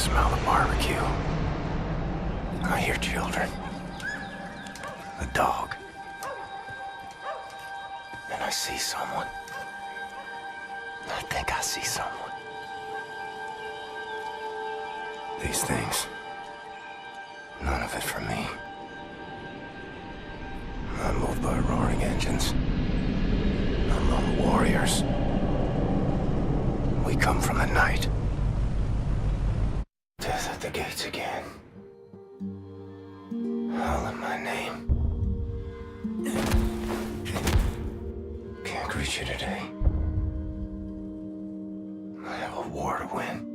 smell the barbecue. I hear children. A dog. And I see someone. I think I see someone. These things. None of it for me. I'm moved by roaring engines. I'm lone warriors. We come from the night. Death at the gates again. Howling my name. Can't greet you today. I have a war to win.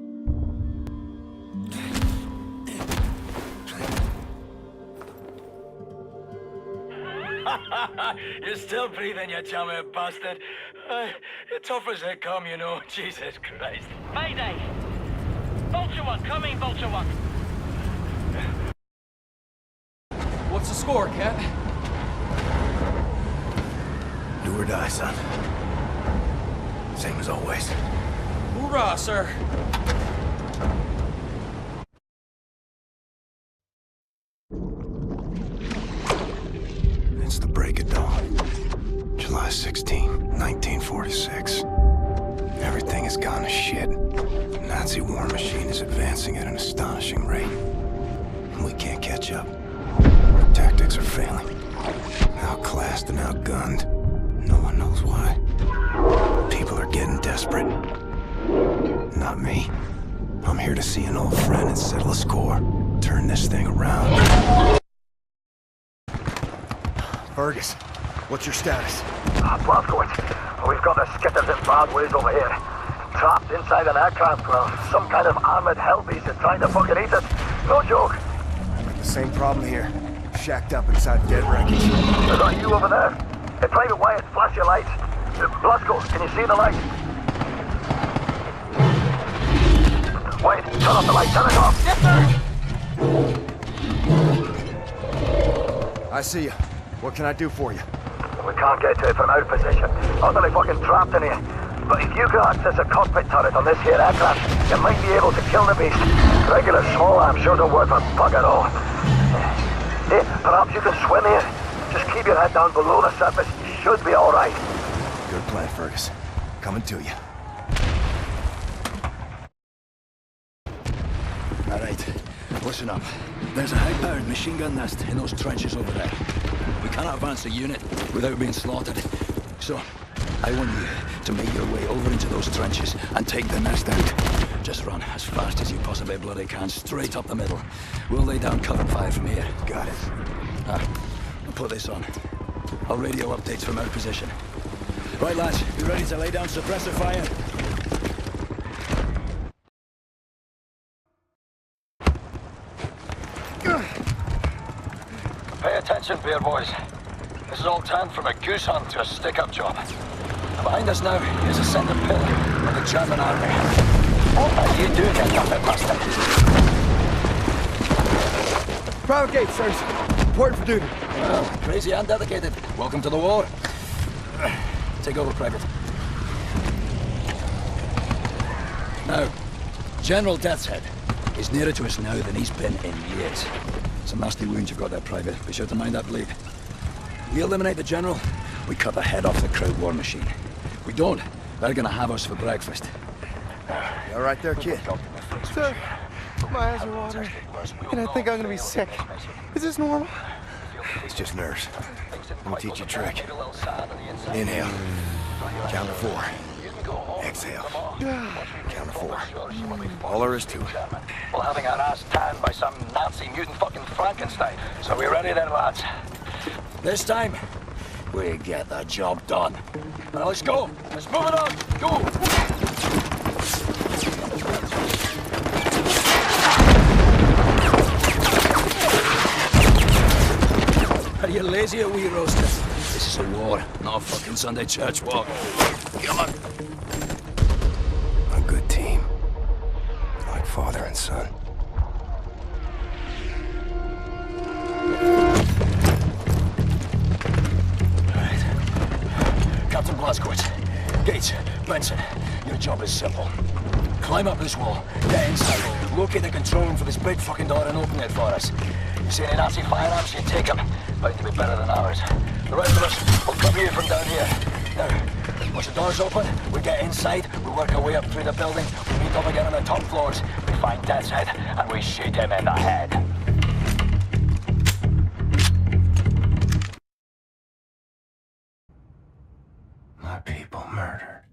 You're still breathing, you chummy bastard. You're tough as they come, you know. Jesus Christ. Mayday! Vulture 1, coming, Vulture 1. What's the score, Cap? Do or die, son. Same as always. Hoorah, sir! It's the break of dawn. July 16, 1946. Everything has gone to shit. The Nazi war machine is advancing at an astonishing rate. And we can't catch up. Our tactics are failing. Outclassed and outgunned. No one knows why. People are getting desperate. Not me. I'm here to see an old friend and settle a score. Turn this thing around. Fergus, what's your status? Blazkowicz, we've got the skitters in bad ways over here. Trapped inside an aircraft, well, some kind of armored hellbeast is trying to fucking eat us. No joke. The same problem here. Shacked up inside dead wreckage. Is that you over there? Hey, Private Wyatt, flash your lights. Blazko, can you see the light? Wait, turn off the light, turn it off. Yes, sir! I see you. What can I do for you? We can't get to it from our position. Utterly fucking trapped in here. But if you can access a cockpit turret on this here aircraft, you might be able to kill the beast. Regular small arms sure don't work for bug at all. Hey, perhaps you can swim here. Just keep your head down below the surface. You should be alright. Good plan, Fergus. Coming to you. Alright, listen up. There's a high-powered machine gun nest in those trenches over there. We cannot advance the unit without being slaughtered. So, I want you to make your way over into those trenches and take the nest out. Just run as fast as you possibly bloody can, straight up the middle. We'll lay down cover fire from here. Got it. I'll put this on. I'll radio updates from our position. Right, lads, you ready to lay down suppressor fire? Pay attention, beer boys. This is all turned from a goose hunt to a stick-up job. Behind us now is a centre pillar of the German army. What are you doing, you nothing bastard? Private gate, sirs. Report for duty. Well, crazy and dedicated. Welcome to the war. Take over, Private. Now, General Deathshead is nearer to us now than he's been in years. It's a nasty wound you've got there, Private. Be sure to mind that bleed. We eliminate the General, we cut the head off the crowd war machine. We don't, they're gonna have us for breakfast. You all right there, kid? Sir, my eyes are watering, and I think I'm gonna be sick. Is this normal? It's just nerves. Let me teach you a trick. Inhale. Count to 4. Exhale. Count to 4. All there is to it. Well, having our ass tanned by some Nazi mutant fucking Frankenstein. So we ready then, lads? This time, we get the job done. Now let's go. Let's move it on. Go. Are you lazy or wee roaster? This is a war, not a fucking Sunday church walk. Come on. A good team. Like father and son. Captain Blazkowicz, Gates, Benson, your job is simple. Climb up this wall, get inside, locate the control room for this big fucking door and open it for us. You see any Nazi firearms, you take them. Bound to be better than ours. The rest of us will cover you from down here. Now, once the door's open, we get inside, we work our way up through the building, we meet up again on the top floors, we find Death's Head, and we shoot him in the head. My people murdered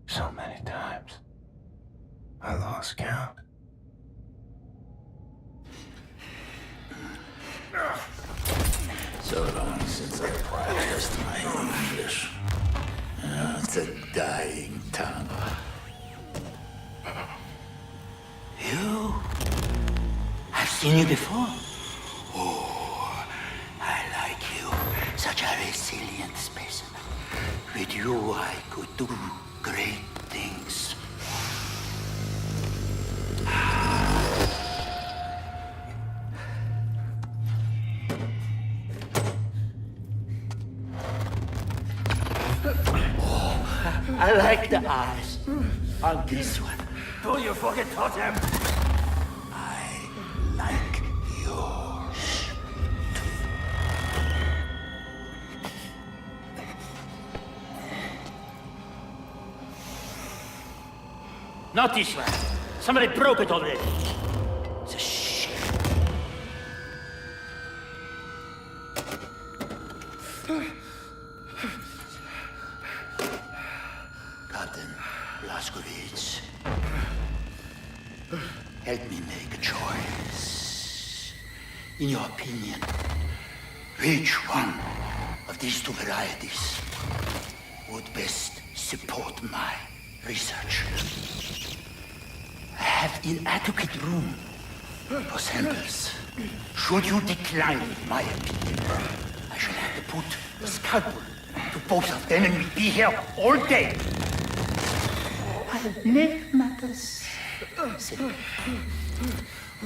so many times. I lost count. So long since I practiced my English. It's a dying tongue. You? I've seen you before. Oh, I like you. Such a resilient specimen. With you, I could do great things. I like the eyes on this one. Do you fucking touch him? I like yours. Not this one. Somebody broke it already. It's a shit. Captain Blazkowicz, help me make a choice. In your opinion, which one of these two varieties would best support my research? I have inadequate room for samples. Should you decline my opinion, I shall have to put a scalpel to both of them and we'll be here all day. I'll make matters simple.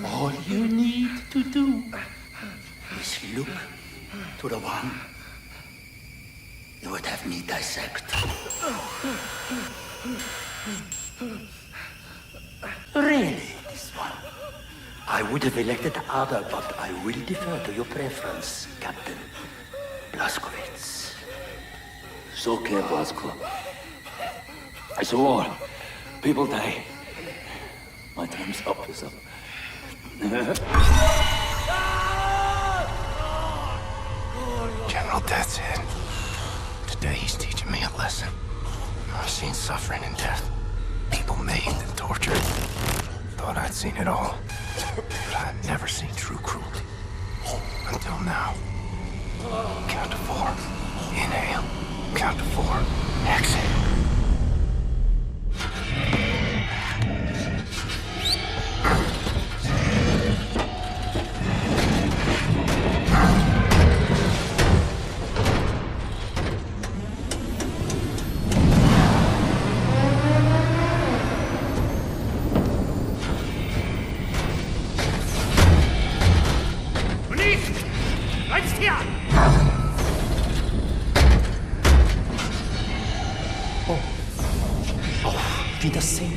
All you need to do is look to the one you would have me dissect. Really, this one? I would have elected the other, but I will defer to your preference, Captain Blazkowicz. It's okay, Blazko. It's a war. People die. My time's up is up. General Death's Head. Today he's teaching me a lesson. I've seen suffering and death. People maimed and tortured. Thought I'd seen it all. But I'd never seen true cruelty. Until now. Count to 4. Inhale. Count to 4. Exhale. Wiedersehen.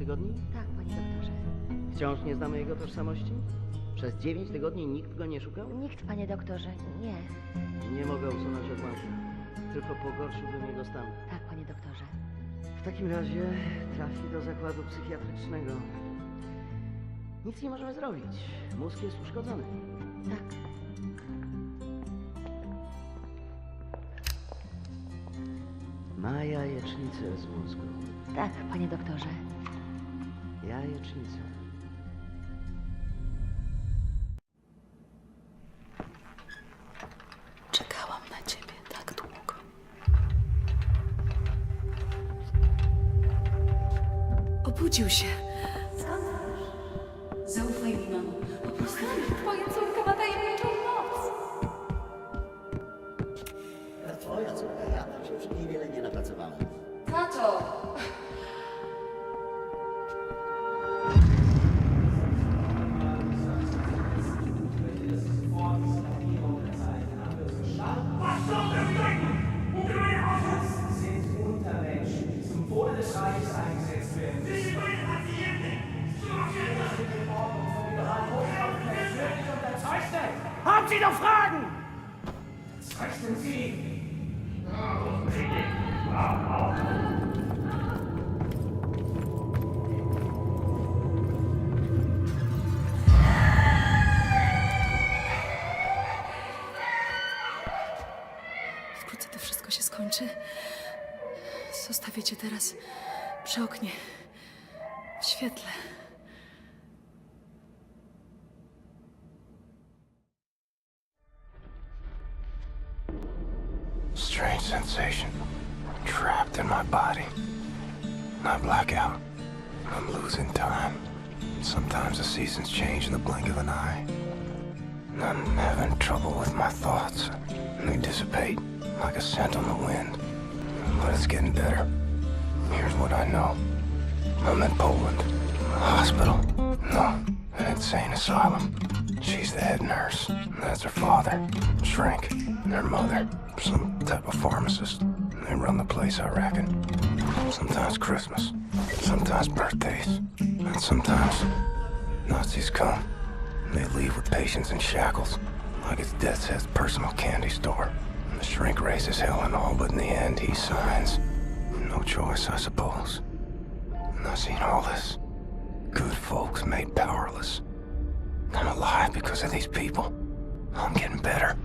tygodni? Tak, panie doktorze. Wciąż nie znamy jego tożsamości? Przez 9 tygodni nikt go nie szukał? Nikt, panie doktorze, nie. Nie mogę usunąć odłamka. Tylko pogorszyłbym jego stan. Tak, panie doktorze. W takim razie trafi do zakładu psychiatrycznego. Nic nie możemy zrobić. Mózg jest uszkodzony. Tak. Ma jajecznicę z mózgu. Tak, panie doktorze. Jajecznicę. Czekałam na ciebie tak długo. Obudził się. Zaufaj mi, mamo. Po prostu Twoja córka ma tajemniczą moc. Twoja córka, ja tam się przy niej wiele nie napracowałem. Tato! Haben Sie noch Fragen? Zeichnen Sie! Wkrótce to wszystko się skończy. Zostawię cię teraz przy oknie, w świetle. Strange sensation. Trapped in my body. I black out. I'm losing time. Sometimes the seasons change in the blink of an eye. I'm having trouble with my thoughts. They dissipate like a scent on the wind. But it's getting better. Here's what I know. I'm in Poland. A hospital. No, an insane asylum. She's the head nurse. That's her father. Shrink. And her mother. Some type of pharmacist. They run the place, I reckon. Sometimes Christmas. Sometimes birthdays. And sometimes Nazis come. They leave with patients in shackles. Like it's Death's Head's personal candy store. And the shrink raises hell and all, but in the end he signs. No choice, I suppose. And I've seen all this. Good folks made powerless. I'm alive because of these people. I'm getting better.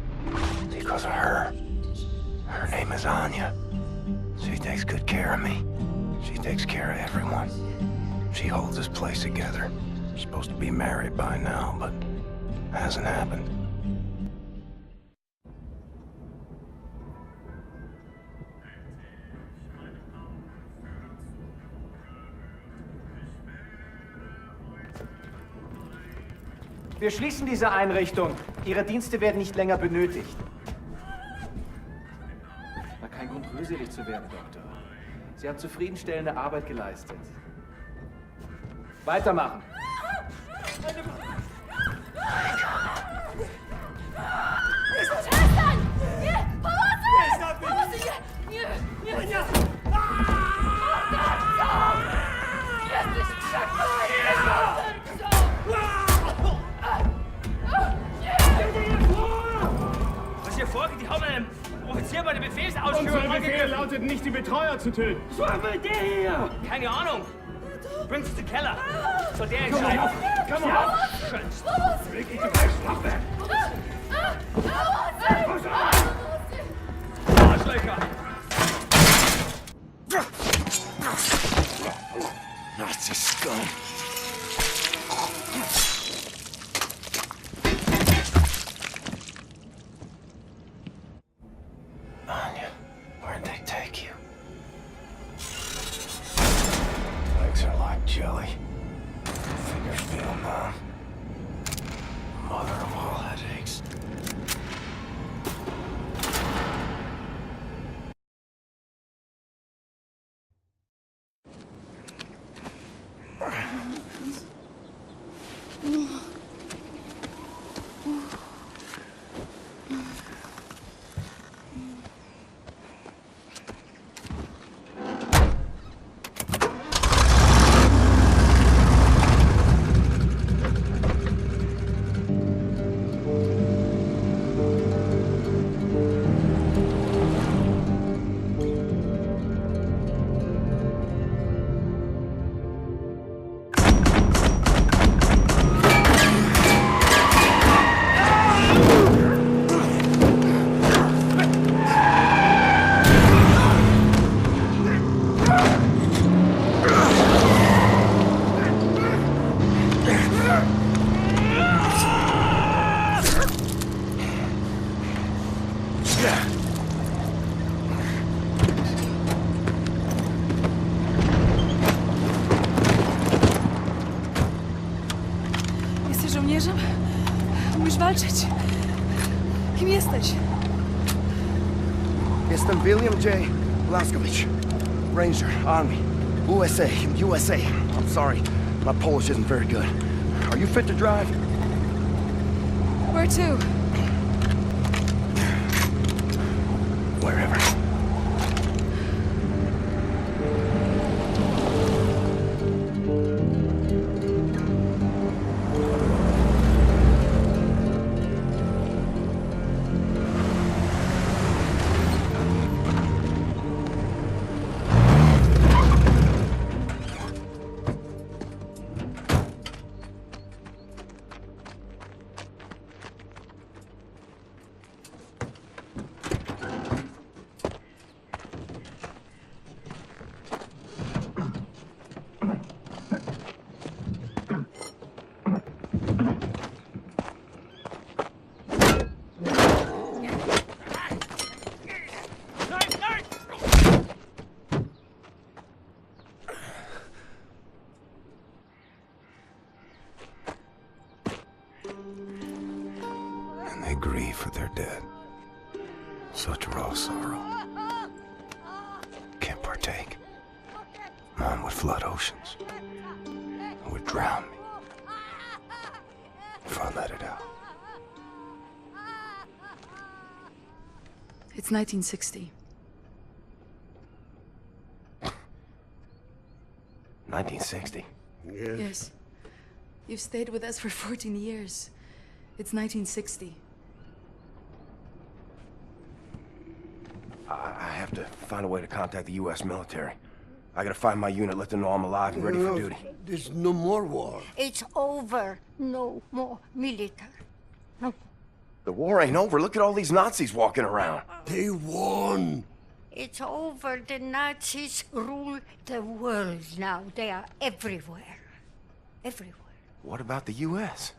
Because of her. Her name is Anya. She takes good care of me. She takes care of everyone. She holds this place together. Supposed to be married by now, but hasn't happened. Wir schließen diese Einrichtung. Ihre Dienste werden nicht länger benötigt. War kein Grund, rührselig zu werden, Doktor. Sie haben zufriedenstellende Arbeit geleistet. Weitermachen. Przestań! Nie! Pomocy! Pomocy! Nie! Nie! Nie! Jesteś przeklęty! Was hier vorgeht, die haben einen Offizier bei der Befehlsausführung Unser Befehl lautet nicht, die Betreuer zu töten. Was will der hier? Keine Ahnung. Bring's in den Keller. Soll der entscheiden. Komm auf! Scheiße. Leg dich gleich Waffe! Arschlöcher! Nazi scum. Anya, where'd they take you? Legs are like jelly. Fingers feel numb. Mother of all Jesteś żołnierzem? Umiesz walczyć? Kim jesteś? Jestem William J. Blaskowicz, Ranger, Army, USA. I'm sorry, my Polish isn't very good. Are you fit to drive? Where to? Wherever. They grieve for their dead. Such raw sorrow. Can't partake. Mine would flood oceans. It would drown me. If I let it out. It's 1960. 1960? Yes. You've stayed with us for 14 years. It's 1960. I have to find a way to contact the U.S. military. I gotta find my unit, let them know I'm alive and ready for duty. There's no more war. It's over. No more military. No. The war ain't over. Look at all these Nazis walking around. They won. It's over. The Nazis rule the world now. They are everywhere. Everywhere. What about the U.S.?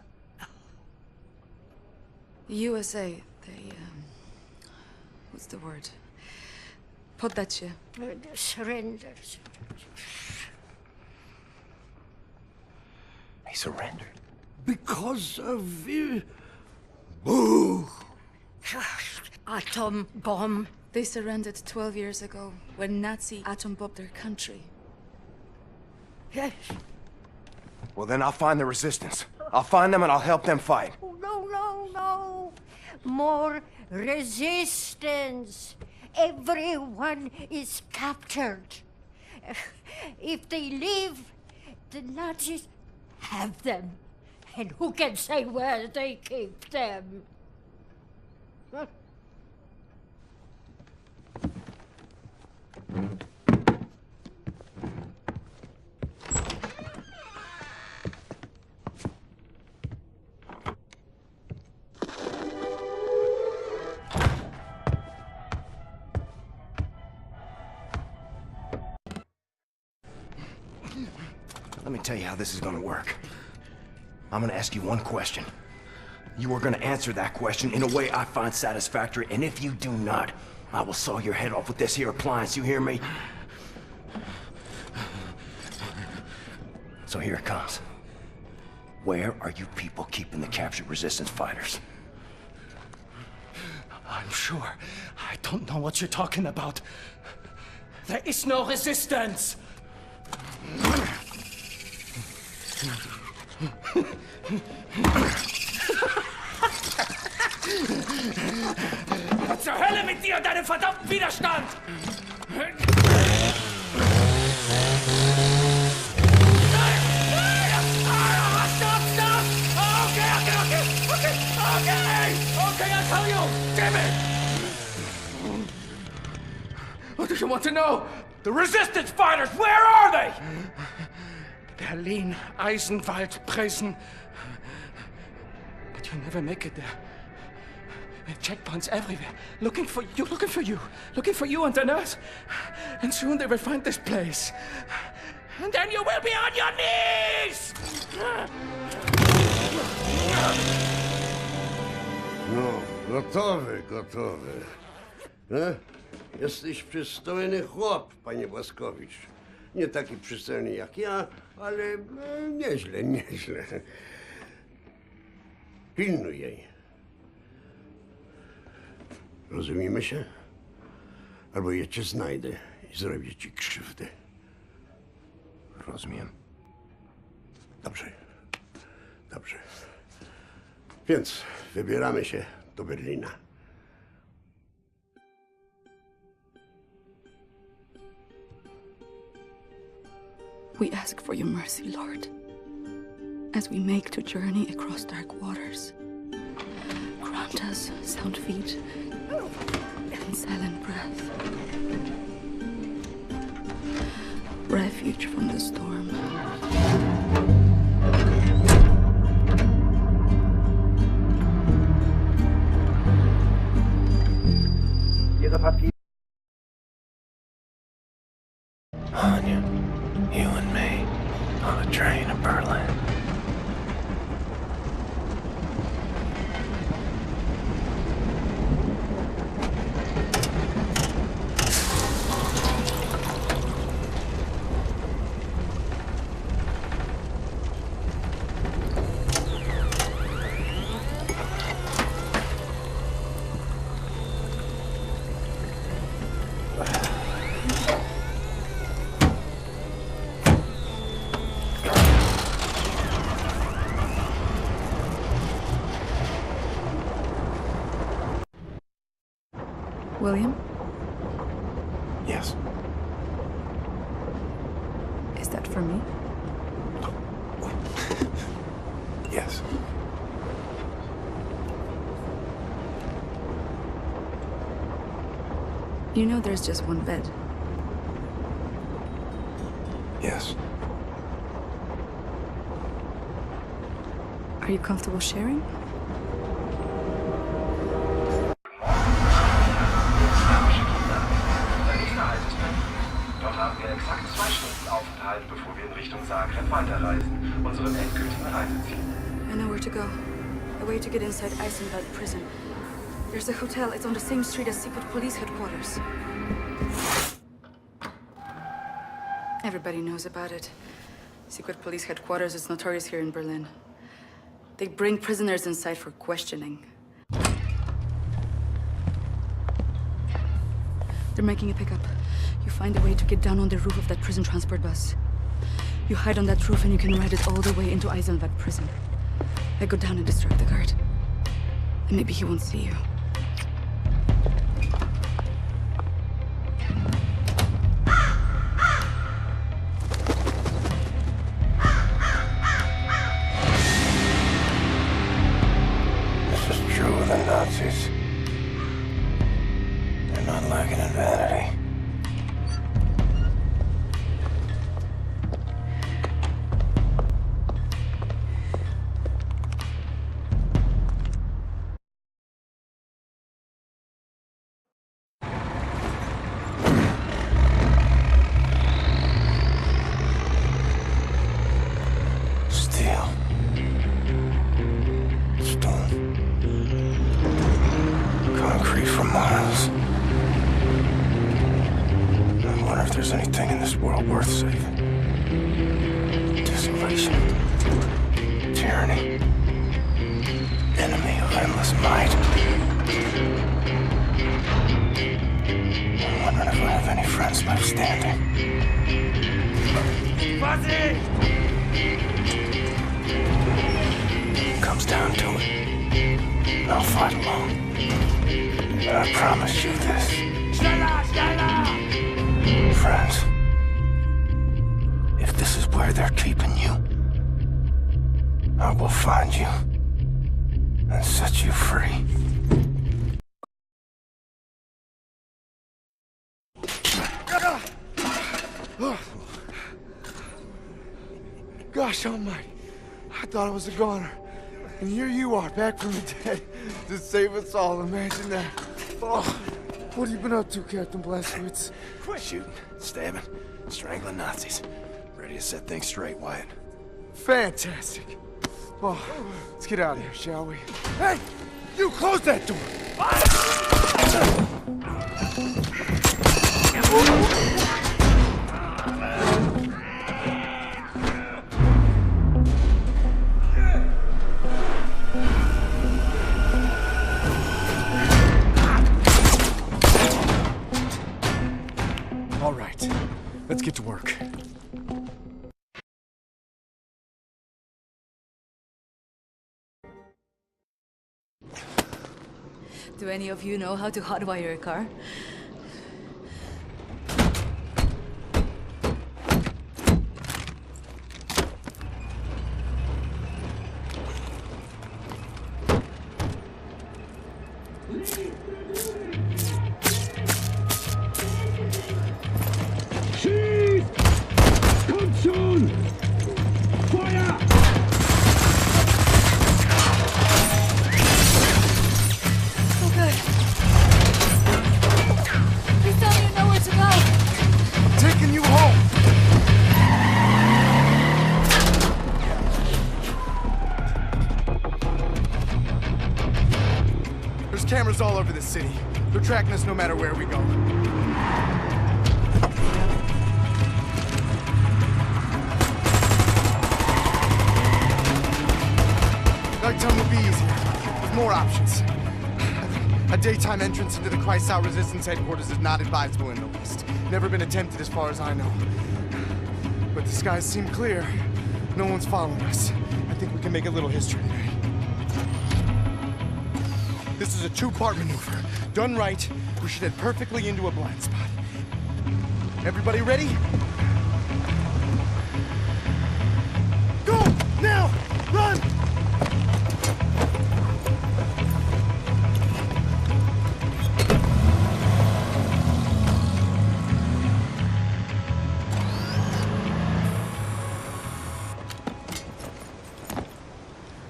The USA, they, what's the word? Poddać się. Surrenders. He surrendered. Because of... Boo! Atom bomb. They surrendered 12 years ago when Nazi atom bombed their country. Yes. Well, then I'll find the resistance. I'll find them and I'll help them fight. Oh, no, no, no. More resistance. Everyone is captured. If they leave, the Nazis have them. And who can say where they keep them? Let me tell you how this is gonna work. I'm gonna ask you one question. You are gonna answer that question in a way I find satisfactory, and if you do not, I will saw your head off with this here appliance, you hear me? So here it comes. Where are you people keeping the captured resistance fighters? I'm sure. I don't know what you're talking about. There is no resistance! Was zur Hölle mit dir und deinem verdammten Widerstand? Okay, I'll tell you! Damn it! What do you want to know? The resistance fighters, where are they? Berlin, Eisenwald, Presen. But you never make it there. There are checkpoints everywhere. Looking for you. Looking for you and the nurse. And soon they will find this place. And then you will be on your knees! No, gotowy. Jesteś przystojny chłop, panie Błaskowicz. Nie taki przystojny jak ja, ale nieźle, nieźle. Pilnuj jej. Rozumiemy się? Albo ja cię znajdę i zrobię ci krzywdę. Rozumiem. Dobrze. Dobrze. Więc wybieramy się do Berlina. We ask for your mercy, Lord, as we make the journey across dark waters. Grant us sound feet and silent breath. Refuge from the storm. Anya, you and me on a train to Berlin. William? Yes. Is that for me? Yes. You know there's just one bed. Yes. Are you comfortable sharing? Dort haben wir exakt 2 Stunden Aufenthalt, bevor wir in Richtung Zagreb weiterreisen, unserem endgültigen Reiseziel. I know where to go. A way to get inside Eisenwald prison. There's a hotel. It's on the same street as secret police headquarters. Everybody knows about it. Secret police headquarters is notorious here in Berlin. They bring prisoners inside for questioning. They're making a pickup. You find a way to get down on the roof of that prison transport bus. You hide on that roof and you can ride it all the way into Eisenwald prison. I go down and distract the guard. And maybe he won't see you. This is true of the Nazis. They're not lacking in vanity. Steel. Stone. Concrete for miles. I wonder if there's anything in this world worth saving. Desolation. Tyranny. Enemy of endless might. I'm wondering if I have any friends left standing. Fuzzy! Comes down to it, I'll fight alone. But I promise you this. Friends, if this is where they're keeping you, I will find you and set you free. Gosh almighty, I thought I was a goner. And here you are, back from the dead, to save us all. Imagine that. Oh, what have you been up to, Captain Blazkowicz? Shooting, stabbing, strangling Nazis. Ready to set things straight, Wyatt. Fantastic. Oh, let's get out of here, shall we? Hey, you close that door! All right, let's get to work. Do any of you know how to hotwire a car? Kommt schon! Feuer! Okay. Please tell me you know where to go. I'm taking you home. There's cameras all over the city. They're tracking us no matter where we go. Nighttime will be easier, with more options. A daytime entrance into the Kreisau Resistance headquarters is not advisable in the West. Never been attempted as far as I know. But the skies seem clear. No one's following us. I think we can make a little history today. This is a two-part maneuver. Done right, we should head perfectly into a blind spot. Everybody ready? Go! Now! Run!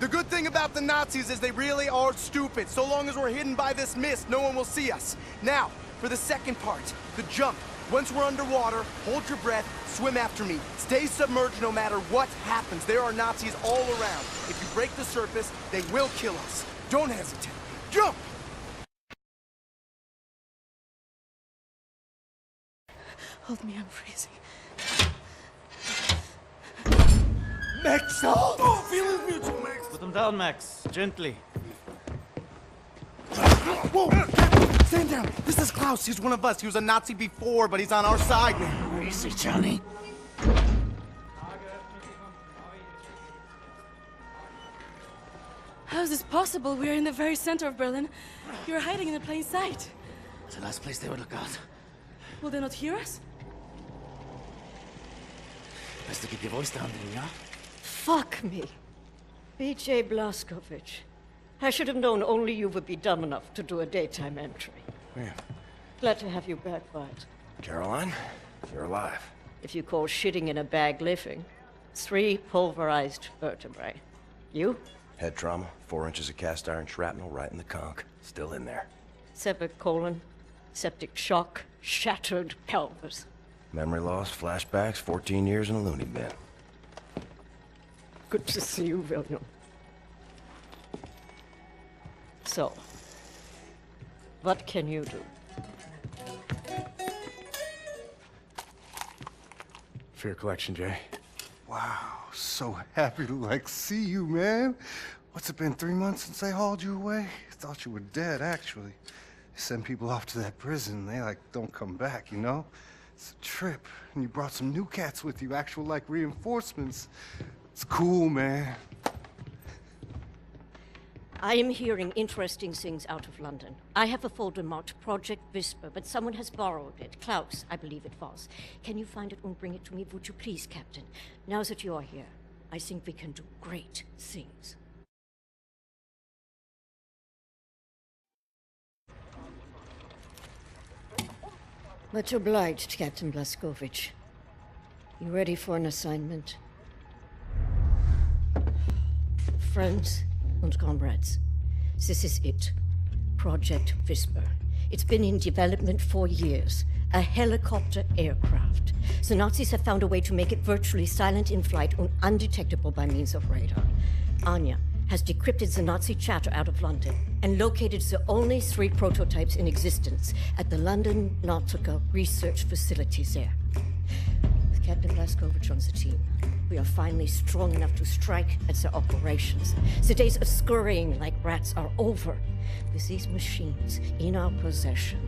The good thing about the Nazis is they really are stupid. So long as we're hidden by this mist, no one will see us. Now, for the second part, the jump. Once we're underwater, hold your breath, swim after me. Stay submerged no matter what happens. There are Nazis all around. If you break the surface, they will kill us. Don't hesitate. Jump! Hold me, I'm freezing. Max, hold! Oh, feelings mutual, Max! Put them down, Max. Gently. Whoa! Stand down! This is Klaus. He's one of us. He was a Nazi before, but he's on our side now. Where is he, Johnny? How is this possible? We're in the very center of Berlin. You're hiding in plain sight. It's the last place they would look out. Will they not hear us? Best to keep your voice down then, yeah? Fuck me. B.J. Blazkowicz. I should have known only you would be dumb enough to do a daytime entry. Man. Glad to have you back, Wyatt. Caroline, you're alive. If you call shitting in a bag living, 3 pulverized vertebrae. You? Head trauma, 4 inches of cast iron shrapnel right in the conch. Still in there. Severed colon, septic shock, shattered pelvis. Memory loss, flashbacks, 14 years in a loony bin. Good to see you, William. So, what can you do? For your collection, Jay. Wow, so happy to, see you, man. What's it been, 3 months since they hauled you away? Thought you were dead, actually. They send people off to that prison, they, don't come back, you know? It's a trip, and you brought some new cats with you, actual, reinforcements. It's cool, man. I am hearing interesting things out of London. I have a folder marked Project Whisper, but someone has borrowed it. Klaus, I believe it was. Can you find it and bring it to me, would you please, Captain? Now that you are here, I think we can do great things. Much obliged, Captain Blazkowicz. You ready for an assignment? Friends and comrades, this is it. Project Whisper. It's been in development for years. A helicopter aircraft. The Nazis have found a way to make it virtually silent in flight and undetectable by means of radar. Anya, has decrypted the Nazi chatter out of London and located the only 3 prototypes in existence at the London Nautica research facilities there. With Captain Blaskovich on the team, we are finally strong enough to strike at their operations. The days of scurrying like rats are over. With these machines in our possession,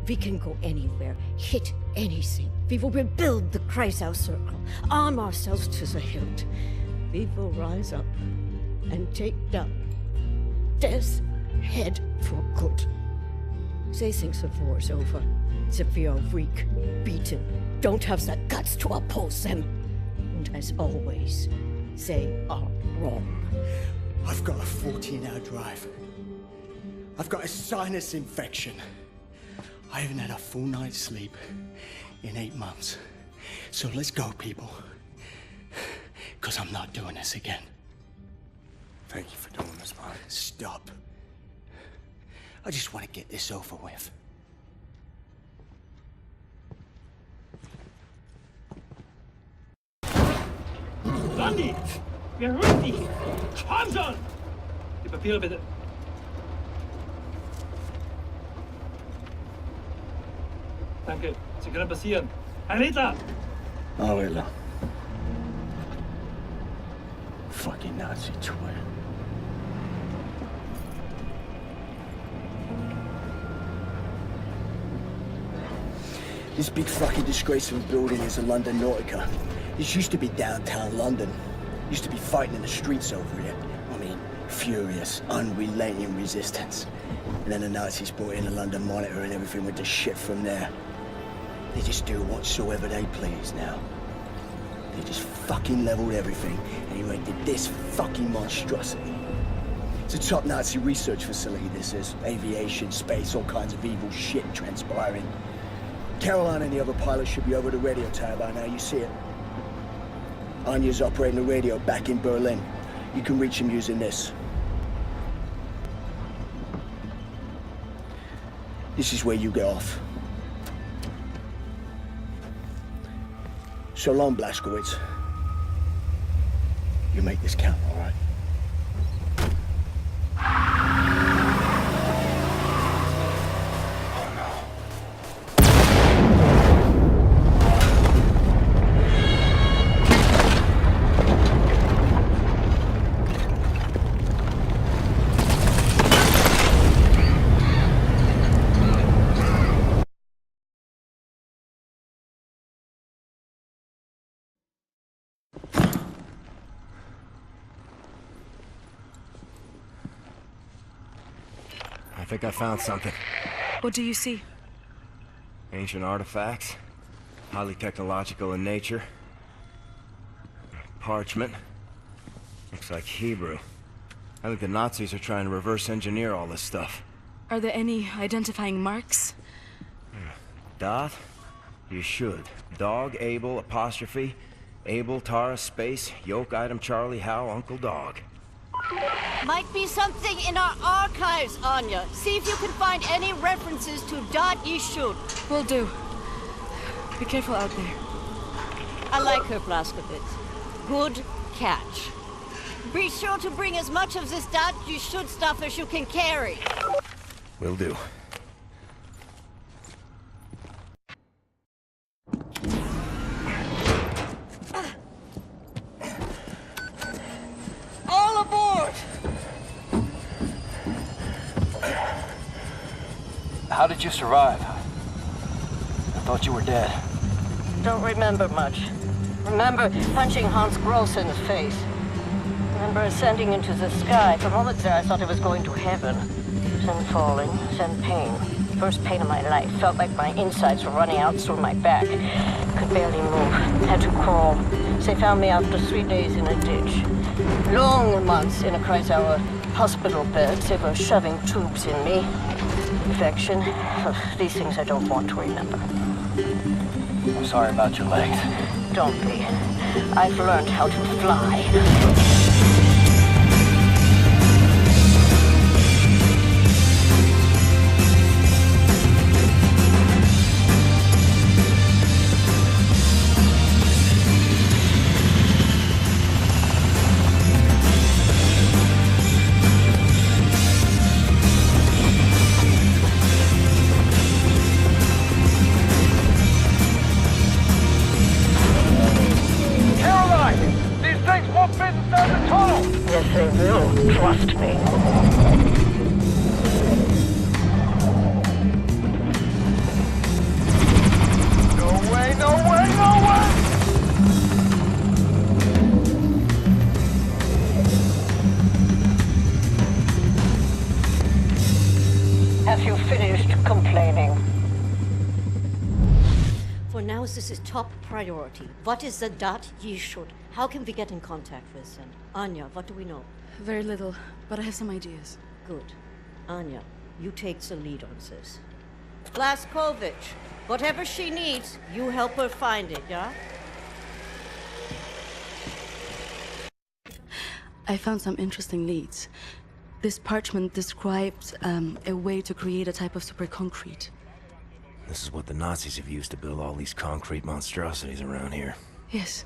we can go anywhere, hit anything. We will rebuild the Kreisau Circle, arm ourselves to the hilt. We will rise up and take down Death's Head for good. They think the war's over, that we are weak, beaten, don't have the guts to oppose them. And as always, they are wrong. I've got a 14-hour drive. I've got a sinus infection. I haven't had a full night's sleep in 8 months. So let's go, people. Because I'm not doing this again. Thank you for doing this, man. Stop. I just want to get this over with. Randy! Wir hören dich! Komm schon! Die Papiere bitte. Danke. Sie können passieren. Herr Hitler! Oh, Hitler. Fucking Nazi twit. This big fucking disgrace of a building is the London Nautica. This used to be downtown London. Used to be fighting in the streets over here. I mean, furious, unrelenting resistance. And then the Nazis brought in the London Monitor and everything went to shit from there. They just do whatsoever they please now. They just fucking leveled everything and erected this fucking monstrosity. It's a top Nazi research facility, this is. Aviation, space, all kinds of evil shit transpiring. Caroline and the other pilots should be over the radio tower by now, you see it. Anya's operating the radio back in Berlin. You can reach him using this. This is where you get off. So long, Blazkowicz. You make this count, all right? I think I found something. What do you see? Ancient artifacts. Highly technological in nature. Parchment. Looks like Hebrew. I think the Nazis are trying to reverse engineer all this stuff. Are there any identifying marks? Dot? You should. Dog, Abel, apostrophe. Abel, Tara, space, yoke, item, Charlie, Hal, Uncle Dog. Might be something in our archives, Anya. See if you can find any references to Dot Yishud. Will do. Be careful out there. I like her, Blaskovich. Good catch. Be sure to bring as much of this Dot Yishud stuff as you can carry. Will do. All aboard! How did you survive? I thought you were dead. Don't remember much. Remember punching Hans Gross in the face. Remember ascending into the sky. For moments there, I thought I was going to heaven. Then falling, then pain. First pain of my life. Felt like my insides were running out through my back. Could barely move. Had to crawl. They found me after 3 days in a ditch. Long months in a Kreisauer hospital bed. They were shoving tubes in me. Infection. These things I don't want to remember. I'm sorry about your legs. Don't be. I've learned how to fly. history. No way, no way, no way! Have you finished complaining? For now, this is top priority. What is the dot ye should? How can we get in contact with them? Anya, what do we know? Very little, but I have some ideas. Good. Anya, you take the lead on this. Blaskovich, whatever she needs, you help her find it, yeah? I found some interesting leads. This parchment describes a way to create a type of super concrete. This is what the Nazis have used to build all these concrete monstrosities around here. Yes,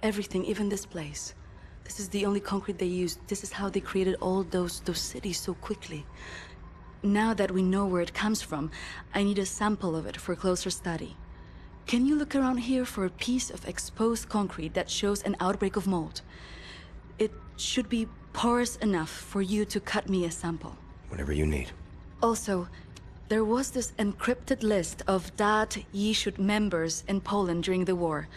everything, even this place. This is the only concrete they used. This is how they created all those cities so quickly. Now that we know where it comes from, I need a sample of it for closer study. Can you look around here for a piece of exposed concrete that shows an outbreak of mold? It should be porous enough for you to cut me a sample. Whatever you need. Also, there was this encrypted list of Dat Yishud members in Poland during the war.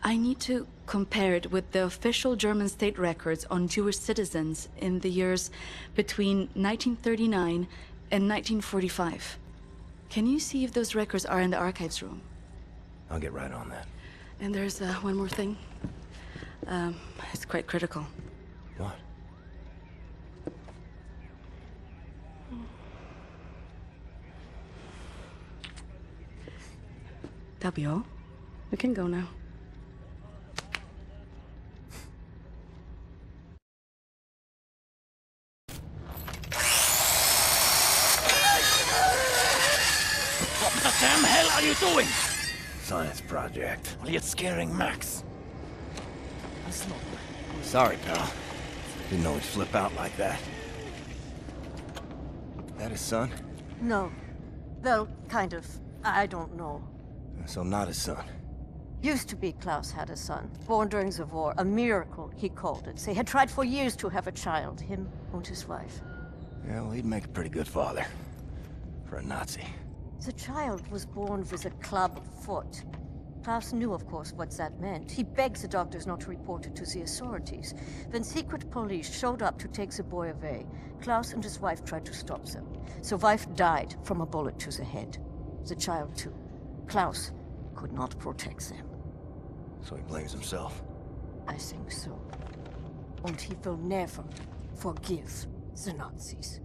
I need to compare it with the official German state records on Jewish citizens in the years between 1939 and 1945. Can you see if those records are in the archives room? I'll get right on that. And there's one more thing. It's quite critical. What? That'll be all. We can go now. What the damn hell are you doing? Science project. Well, you're scaring Max. That's not... Sorry, pal. Didn't know he'd flip out like that. That his son? No. Well, kind of. I don't know. So not his son. Used to be Klaus had a son, born during the war. A miracle, he called it. They had tried for years to have a child, him and his wife. Yeah, well, he'd make a pretty good father. For a Nazi. The child was born with a club foot. Klaus knew, of course, what that meant. He begged the doctors not to report it to the authorities. When secret police showed up to take the boy away, Klaus and his wife tried to stop them. The wife died from a bullet to the head. The child, too. Klaus could not protect them. So he blames himself? I think so. And he will never forgive the Nazis.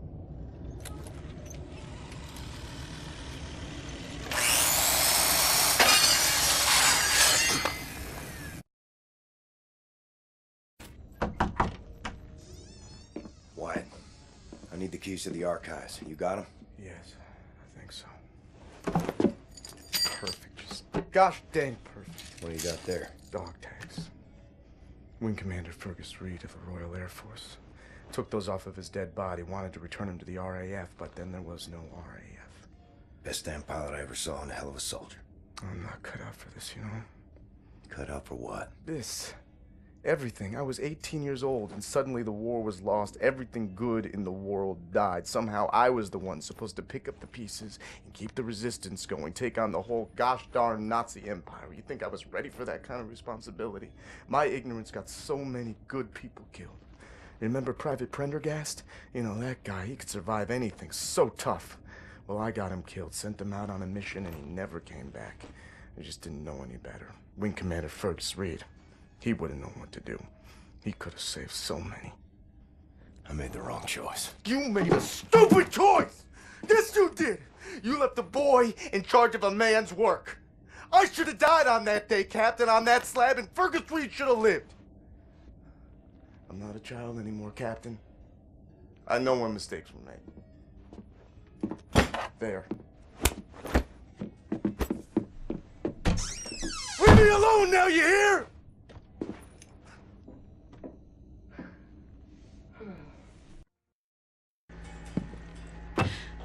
Wyatt, I need the keys to the archives. You got them? Yes, I think so. Perfect. Just gosh dang perfect. What do you got there? Dog tags. Wing Commander Fergus Reed of the Royal Air Force. Took those off of his dead body, wanted to return him to the RAF, but then there was no RAF. Best damn pilot I ever saw and a hell of a soldier. I'm not cut out for this, you know? Cut out for what? This. Everything. I was 18 years old, and suddenly the war was lost. Everything good in the world died. Somehow I was the one supposed to pick up the pieces and keep the resistance going, take on the whole gosh darn Nazi empire. You think I was ready for that kind of responsibility? My ignorance got so many good people killed. Remember Private Prendergast? You know, that guy, he could survive anything. So tough. Well, I got him killed, sent him out on a mission, and he never came back. I just didn't know any better. Wing Commander Fergus Reed. He wouldn't know what to do. He could have saved so many. I made the wrong choice. You made a stupid choice! Yes, you did! You left the boy in charge of a man's work. I should have died on that day, Captain, on that slab, and Fergus Reed should have lived. I'm not a child anymore, Captain. I know when mistakes were made. There. Leave me alone now, you hear?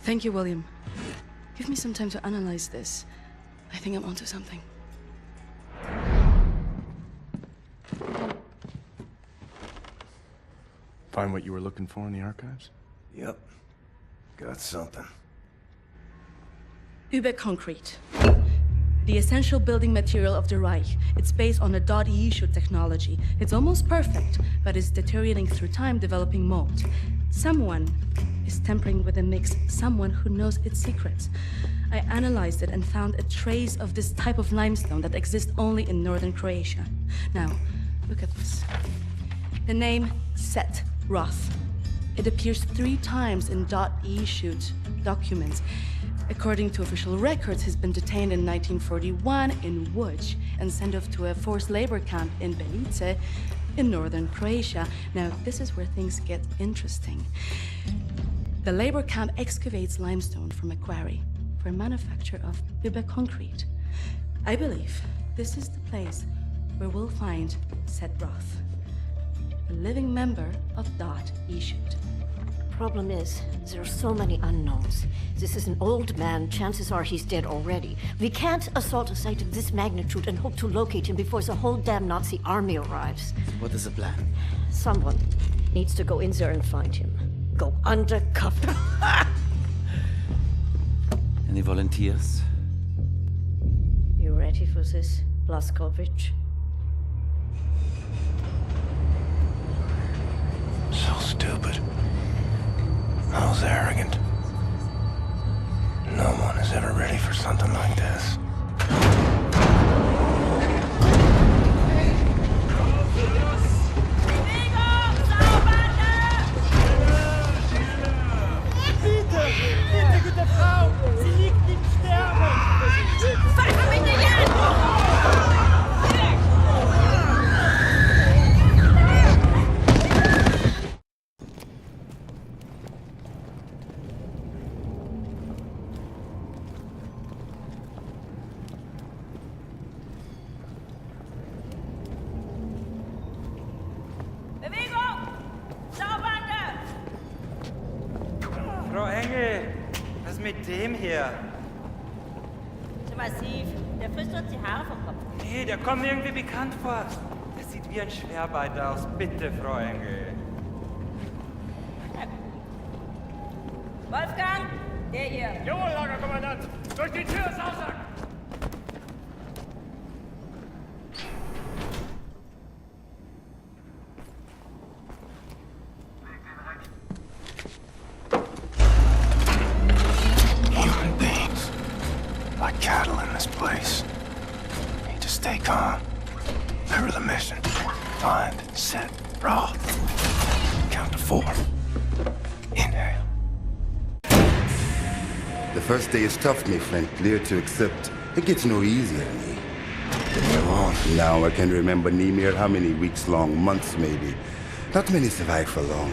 Thank you, William. Give me some time to analyze this. I think I'm onto something. Find what you were looking for in the archives? Yep. Got something. Überconcrete. The essential building material of the Reich. It's based on a .E-shoot technology. It's almost perfect, but it's deteriorating through time, developing mold. Someone is tampering with the mix, someone who knows its secrets. I analyzed it and found a trace of this type of limestone that exists only in northern Croatia. Now, look at this. The name Set Roth. It appears 3 times in .E-shoot documents. According to official records, he's been detained in 1941 in Łódź and sent off to a forced labor camp in Belice in northern Croatia. Now, this is where things get interesting. The labor camp excavates limestone from a quarry for manufacture of Überconcrete. I believe this is the place where we'll find Set Roth, a living member of .E-shoot. Problem is, there are so many unknowns. This is an old man. Chances are he's dead already. We can't assault a site of this magnitude and hope to locate him before the whole damn Nazi army arrives. What is the plan? Someone needs to go in there and find him. Go undercover. Any volunteers? You ready for this, Blazkowicz? So stupid. I was arrogant. No one is ever ready for something like this. Bitte, gute Frau! Sie liegt im Sterben! Fahr mit dir hin! Frau Engel, was ist mit dem hier? Zu massiv. Der frisst uns die Haare vom Kopf. Nee, der kommt mir irgendwie bekannt vor. Der sieht wie ein Schwerbeiter aus. Bitte, Frau Engel. Wolfgang, der hier. Jawohl, Lagerkommandant. Durch die Tür, Sausack! Human beings. Like cattle in this place. Need to stay calm. Remember the mission. Find, set, Roth. Count to 4. Inhale. The first day is tough, my friend. Clear to accept. It gets no easier than me. Leave me alone. Now I can remember near how many weeks long, months maybe. Not many survive for long.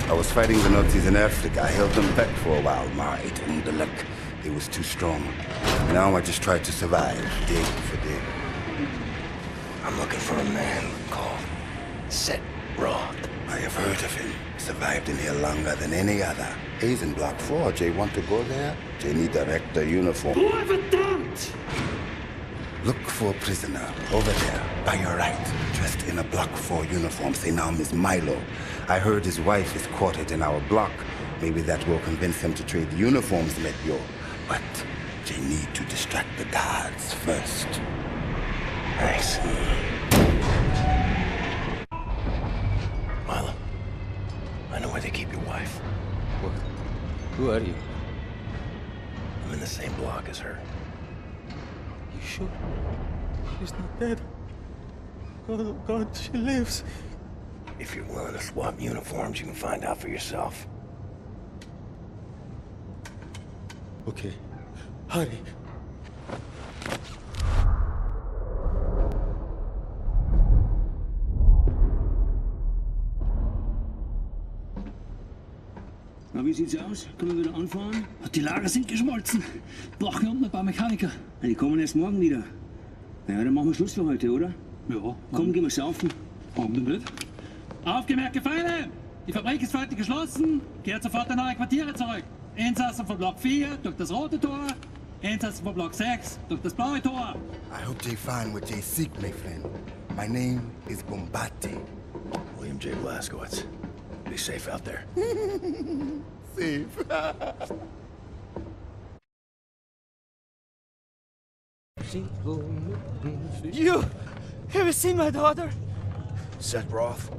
I was fighting the Nazis in Africa. I held them back for a while. My luck. It was too strong. Now I just try to survive, day for day. I'm looking for a man called Set Roth. I have heard of him. Survived in here longer than any other. He's in Block 4. Jay want to go there? Jay need a rector uniform. Look for a prisoner over there, by your right, dressed in a Block 4 uniform. Say now, Miss Milo. I heard his wife is quartered in our block. Maybe that will convince him to trade uniforms, let yo. But they need to distract the guards first. Thanks. Milo, I know where they keep your wife. What? Who are you? I'm in the same block as her. You sure? She's not dead. Oh God, she lives. If you're willing to swap uniforms, you can find out for yourself. Okay. Hurry. Na, wie sieht's aus? Können wir wieder anfahren? Die Lager sind geschmolzen. Brauchen unten ein paar Mechaniker. Ja, die kommen erst morgen wieder. Na ja, dann machen wir Schluss für heute, oder? Ja. Komm, gehen wir saufen. Warum denn nicht? Aufgemerkte Feinde! Die Fabrik ist heute geschlossen. Kehrt sofort in eure Quartiere zurück. Insassen von Block 4 durch das rote Tor. Insassen von Block 6 durch das blaue Tor. I hope they find what they seek, my friend. My name is Bombati. William J. Blazkowicz. Be safe out there. Safe. You! Have you seen my daughter? Set Roth?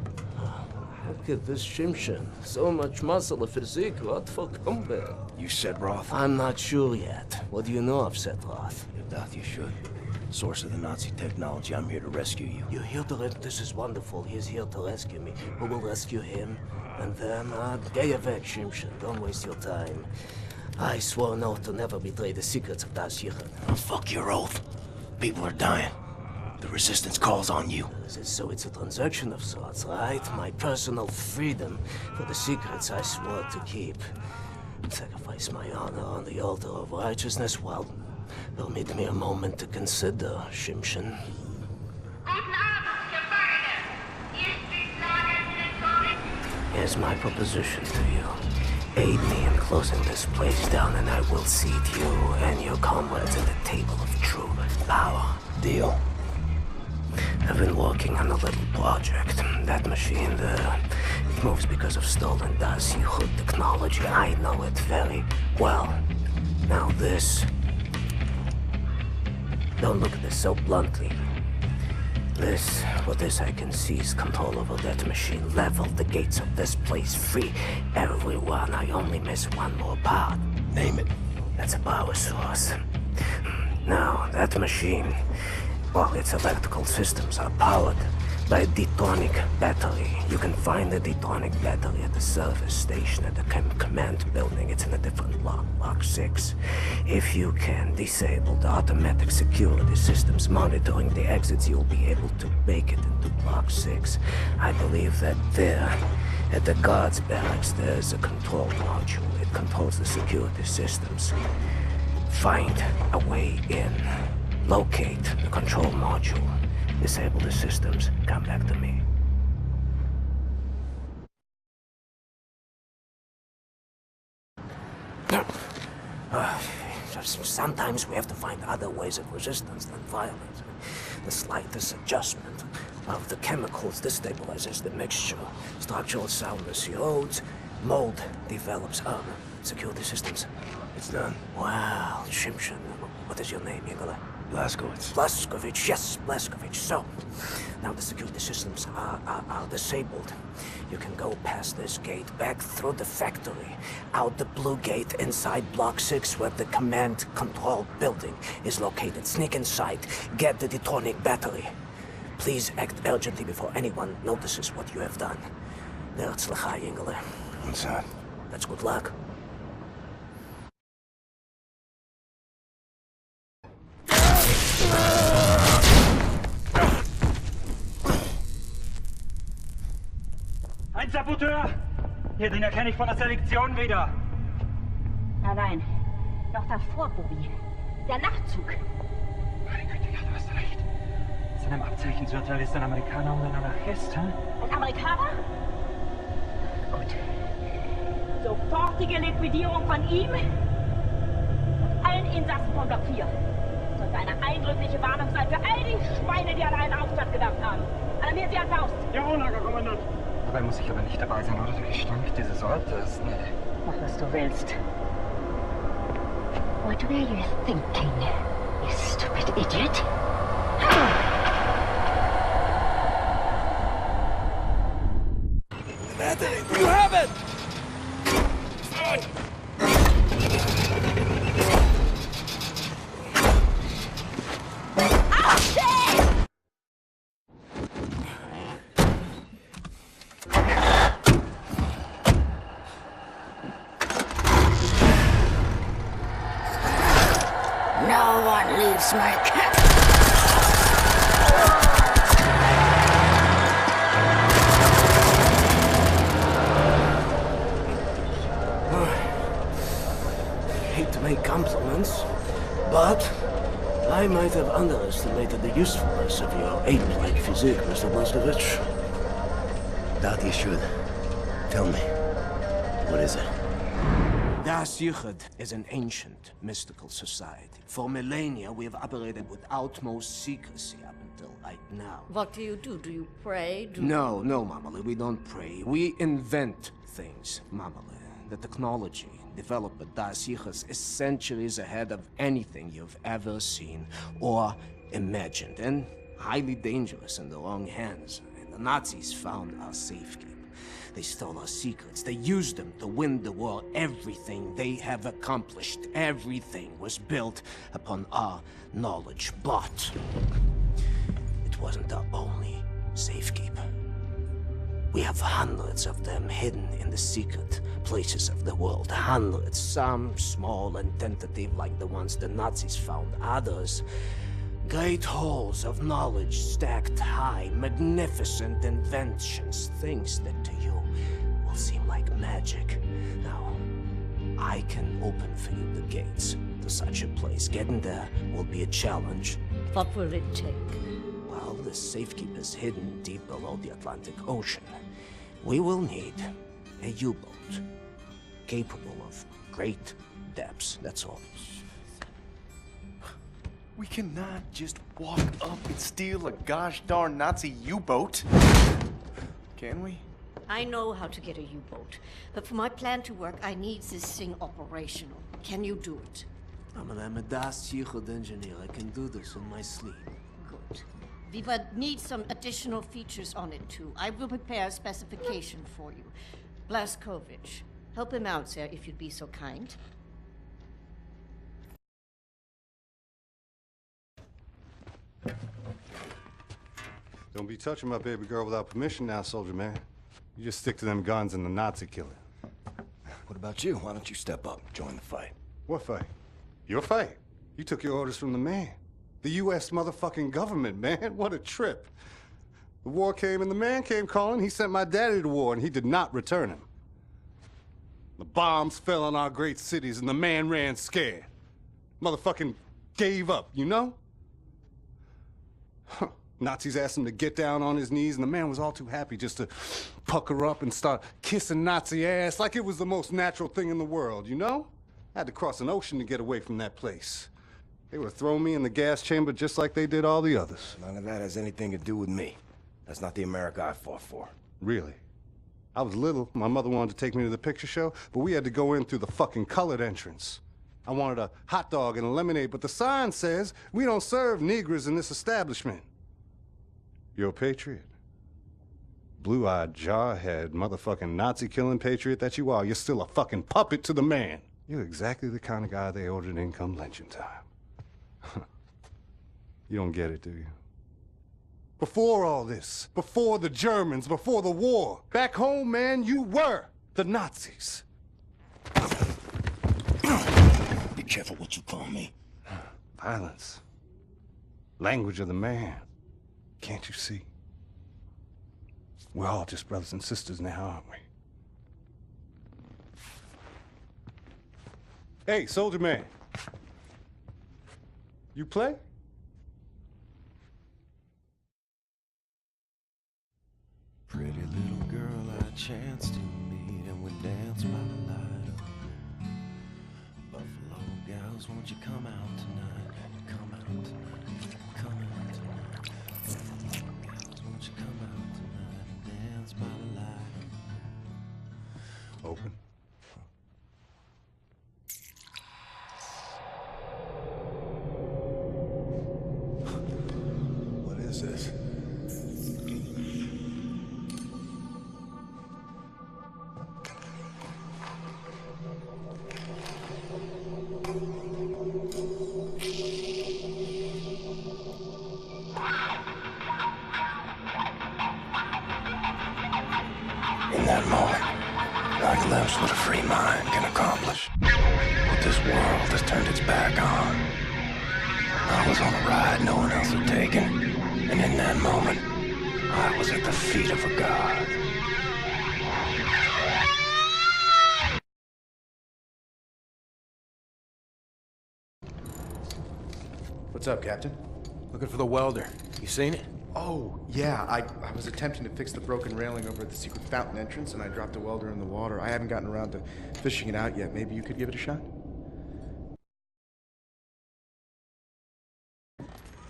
Look at this Shimshin. So much muscle and physique. What for combat? You Set Roth? I'm not sure yet. What do you know of Set Roth? If that you should. Source of the Nazi technology. I'm here to rescue you. You're here to This is wonderful. He's here to rescue me. Who will rescue him? And then, get your weg, Shimshin. Don't waste your time. I swore an oath to never betray the secrets of Das Yichud. Oh, fuck your oath. People are dying. The resistance calls on you. So it's a transaction of sorts, right? My personal freedom for the secrets I swore to keep. Sacrifice my honor on the altar of righteousness. Well, permit me a moment to consider, Shimshin. Here's my proposition to you. Aid me in closing this place down, and I will seat you and your comrades at the table of true power. Deal. I've been working on a little project. That machine there, it moves because of stolen Das Yichud technology. I know it very well. Now this... Don't look at this so bluntly. With this I can seize control over that machine, level the gates of this place, free everyone. I only miss one more part. Name it. That's a power source. Now, that machine, well, its electrical systems are powered by a detonic battery. You can find the detonic battery at the service station at the command building. It's in a different block, Block 6. If you can disable the automatic security systems monitoring the exits, you'll be able to make it into Block 6. I believe that there, at the guards barracks, there's a control module. It controls the security systems. Find a way in. Locate the control module. Disable the systems. Come back to me. Sometimes we have to find other ways of resistance than violence. The slightest adjustment of the chemicals destabilizes the mixture. Structural soundness erodes. Mold develops armor. Security systems. It's done. Wow, Shimshin. What is your name, Igor? Blazkowicz. Blazkowicz, yes, Blazkowicz. So, now the security systems are disabled. You can go past this gate, back through the factory, out the blue gate inside Block 6 where the command control building is located. Sneak inside, get the detonic battery. Please act urgently before anyone notices what you have done. Nerzlachai, Ingele. What's that? That's good luck. Ein Saboteur! Hier, den erkenne ich von der Selektion wieder. Nein, noch davor, Bobby. Der Nachtzug. Meine Güte, ja, du hast recht. Seinem Abzeichensurteil ist ein Amerikaner und ein Anarchist, hä? Ein Amerikaner? Gut. Sofortige Liquidierung von ihm und allen Insassen von Block 4. Sollte eine eindrückliche Warnung sein für all die Schweine, die an einen Aufstand gedacht haben. Alarmiert sie an Faust. Jawohl, Lagerkommandant. Dabei muss ich aber nicht dabei sein, oder? Der Gestank dieses Ortes, ne? Mach, was du willst. What were you thinking, you stupid idiot? You have it! No one leaves my camp. Hate to make compliments, but I might have underestimated the usefulness of your ape-like physique, Mr. Blazkowicz. That you should. Tell me. What is it? Das Yichud is an ancient, mystical society. For millennia, we have operated with utmost secrecy up until right now. What do you do? Do you pray? No, Mamali, we don't pray. We invent things, Mamali. The technology developed by Das Yichud is centuries ahead of anything you've ever seen or imagined, and highly dangerous in the wrong hands. And the Nazis found our safekeeping. They stole our secrets. They used them to win the war. Everything they have accomplished, everything was built upon our knowledge. But it wasn't our only safekeeper. We have hundreds of them hidden in the secret places of the world. Hundreds, some small and tentative like the ones the Nazis found. Others, great halls of knowledge stacked high, magnificent inventions, things that to you will seem like magic. Now, I can open for you the gates to such a place. Getting there will be a challenge. What will it take? Well, the safekeeper's hidden deep below the Atlantic Ocean. We will need a U-boat capable of great depths, that's all. We cannot just walk up and steal a gosh darn Nazi U-boat. Can we? I know how to get a U-boat, but for my plan to work, I need this thing operational. Can you do it? I'm a Das Yichud engineer. I can do this in my sleep. Good. We would need some additional features on it, too. I will prepare a specification for you. Blaskovich, help him out, sir, if you'd be so kind. Don't be touching my baby girl without permission now, soldier man. You just stick to them guns and the Nazi killing. What about you? Why don't you step up, join the fight? What fight? Your fight. You took your orders from the man. The U.S. motherfucking government, man. What a trip. The war came and the man came calling. He sent my daddy to war and he did not return him. The bombs fell on our great cities and the man ran scared. Motherfucking gave up, you know? Huh. Nazis asked him to get down on his knees, and the man was all too happy just to pucker up and start kissing Nazi ass like it was the most natural thing in the world, you know? I had to cross an ocean to get away from that place. They would have thrown me in the gas chamber just like they did all the others. None of that has anything to do with me. That's not the America I fought for. Really? I was little. My mother wanted to take me to the picture show, but we had to go in through the fucking colored entrance. I wanted a hot dog and a lemonade, but the sign says we don't serve Negroes in this establishment. You're a patriot. Blue-eyed, jarhead, motherfucking Nazi-killing patriot that you are. You're still a fucking puppet to the man. You're exactly the kind of guy they ordered in come lynching time. You don't get it, do you? Before all this, before the Germans, before the war, back home, man, you were the Nazis. Be careful what you call me. Violence. Language of the man. Can't you see? We're all just brothers and sisters now, aren't we? Hey, soldier man. You play? Pretty little girl I chanced to meet, and we danced by the light of the moon. Buffalo gals, won't you come out tonight? Come out tonight. Come out tonight. Buffalo gals, won't you come out tonight and dance by the light of the moon? Open. What is this? In that moment, I glimpsed what a free mind can accomplish. What this world has turned its back on. I was on a ride no one else had taken, and in that moment, I was at the feet of a god. What's up, Captain? Looking for the welder. You seen it? Oh, yeah, I was attempting to fix the broken railing over at the secret fountain entrance, and I dropped a welder in the water. I haven't gotten around to fishing it out yet. Maybe you could give it a shot?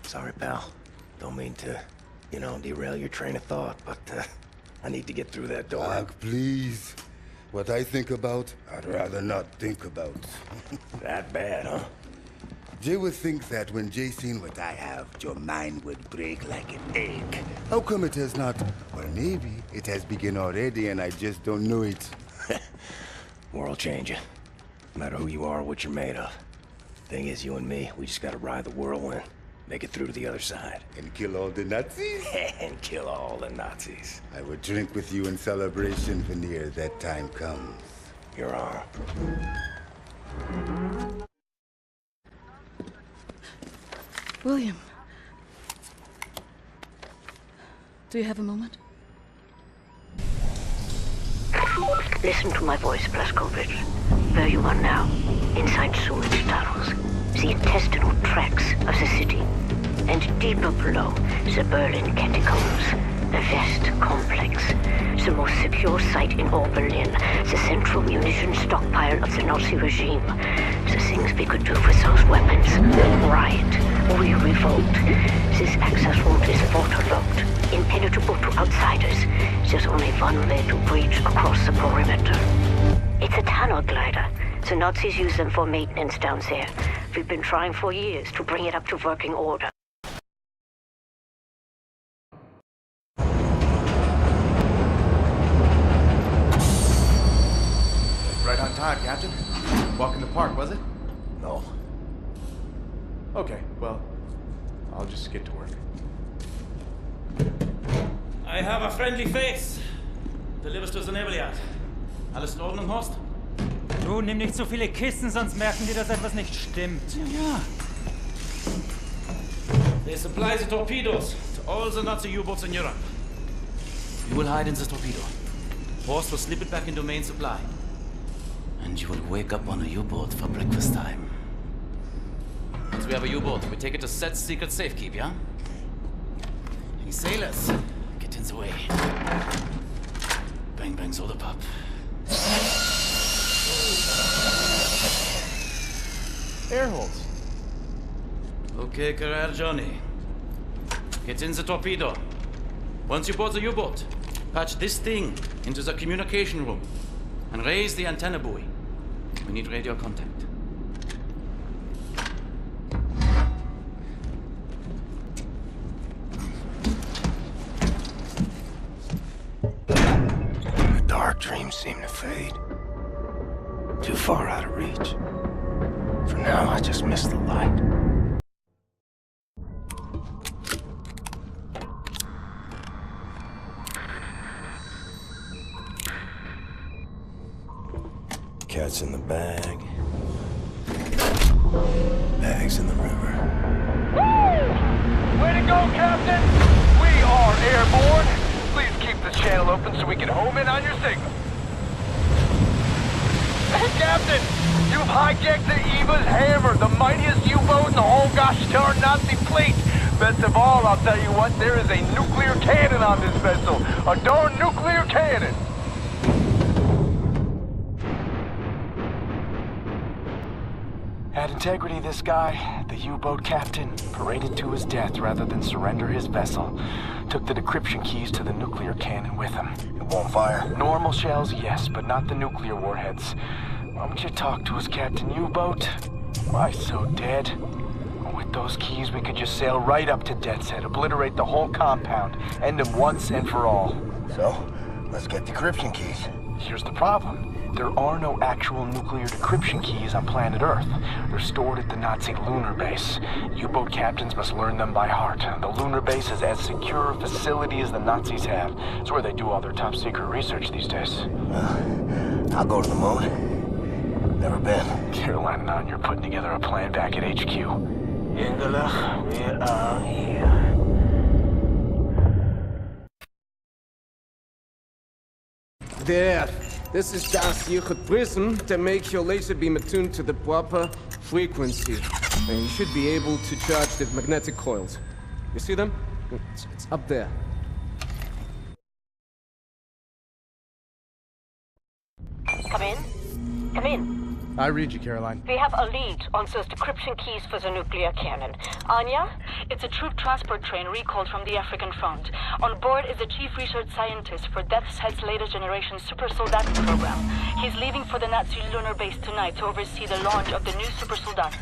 Sorry, pal. Don't mean to, derail your train of thought, but I need to get through that door. Doc, please. What I think about, I'd rather not think about. That bad, huh? Jay would think that when Jay seen what I have, your mind would break like an egg. How come it has not? Or maybe it has begun already and I just don't know it. World changing. No matter who you are or what you're made of. Thing is, you and me, we just gotta ride the whirlwind. Make it through to the other side. And kill all the Nazis? And kill all the Nazis. I would drink with you in celebration, Veneer, that time comes. Your arm. William. Do you have a moment? Listen to my voice, Blazkowicz. Where you are now, inside sewage tunnels, the intestinal tracts of the city, and deeper below, the Berlin catacombs, the West complex, the most secure site in all Berlin, the central munition stockpile of the Nazi regime, the things we could do with those weapons. Riot. We revolt. This access route is waterlogged, impenetrable to outsiders. There's only one way to breach across the perimeter. It's a tunnel glider. The Nazis use them for maintenance down there. We've been trying for years to bring it up to working order. Right on time, Captain. Walk in the park, was it? No. Okay, well, I'll just get to work. I have a friendly face. Delivers to the Nebeljagd. Alles in Ordnung, Horst? Du, nimm nicht so viele Kisten, sonst merken die, dass etwas nicht stimmt. Ja. They supply the torpedoes to all the Nazi U-boats in Europe. You will hide in the torpedo. Horst will slip it back into main supply. And you will wake up on a U-boat for breakfast time. Once we have a U-boat, we take it to Set's secret safekeep, yeah? Any sailors, get in the way. Bang, bang, soda pop. Air holes. Okay, career Johnny. Get in the torpedo. Once you board the U-boat, patch this thing into the communication room and raise the antenna buoy. We need radio contact. The dark dreams seem to fade. Too far out of reach. For now, I just miss the light. Cat's in the bag. Bag's in the river. Way to go, Captain! We are airborne. Please keep this channel open so we can home in on your signal. Hey, Captain! You've hijacked the Eva's Hammer, the mightiest U-boat in the whole gosh darn Nazi fleet. Best of all, I'll tell you what, there is a nuclear cannon on this vessel. A darn nuclear cannon! Had integrity, this guy. The U-boat captain paraded to his death rather than surrender his vessel. Took the decryption keys to the nuclear cannon with him. It won't fire? Normal shells, yes, but not the nuclear warheads. Why don't you talk to us, Captain U-boat? Why so dead? With those keys, we could just sail right up to Death's Head, obliterate the whole compound, end him once and for all. So, let's get decryption keys. Here's the problem. There are no actual nuclear decryption keys on planet Earth. They're stored at the Nazi lunar base. U-boat captains must learn them by heart. The lunar base is as secure a facility as the Nazis have. It's where they do all their top secret research these days. I'll go to the moon. Never been. Carolina and you're putting together a plan back at HQ. Engelach, we are here. There. This is das Yuchot prism to make your laser beam attuned to the proper frequency. And you should be able to charge the magnetic coils. You see them? It's up there. Come in. Come in. I read you, Caroline. We have a lead on those decryption keys for the nuclear cannon. Anya? It's a troop transport train recalled from the African front. On board is the chief research scientist for Death's Head's latest generation super soldat program. He's leaving for the Nazi lunar base tonight to oversee the launch of the new super soldat.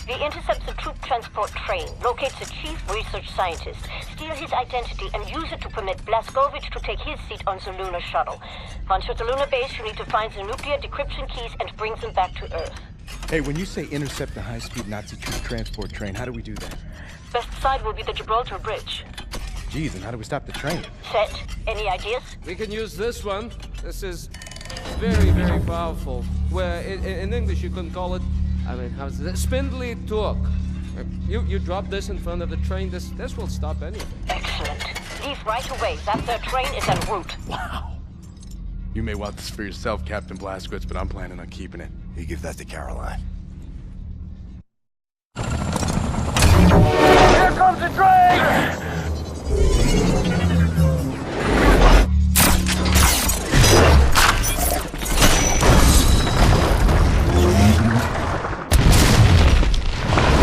We intercept the troop transport train, locate the chief research scientist, steal his identity, and use it to permit Blazkowicz to take his seat on the lunar shuttle. Once you're at the lunar base, you need to find the nuclear decryption keys and bring them back to Earth. Hey, when you say intercept the high-speed Nazi troop transport train, how do we do that? Best side will be the Gibraltar Bridge. Geez, and how do we stop the train? Set. Any ideas? We can use this one. This is very, very powerful. Where in English you can call it, I mean, how's it? Spindly torque. You drop this in front of the train, this will stop anything. Excellent. Leave right away. That third train is en route. Wow. You may want this for yourself, Captain Blazkowicz, but I'm planning on keeping it. You give that to Caroline. Here comes the train!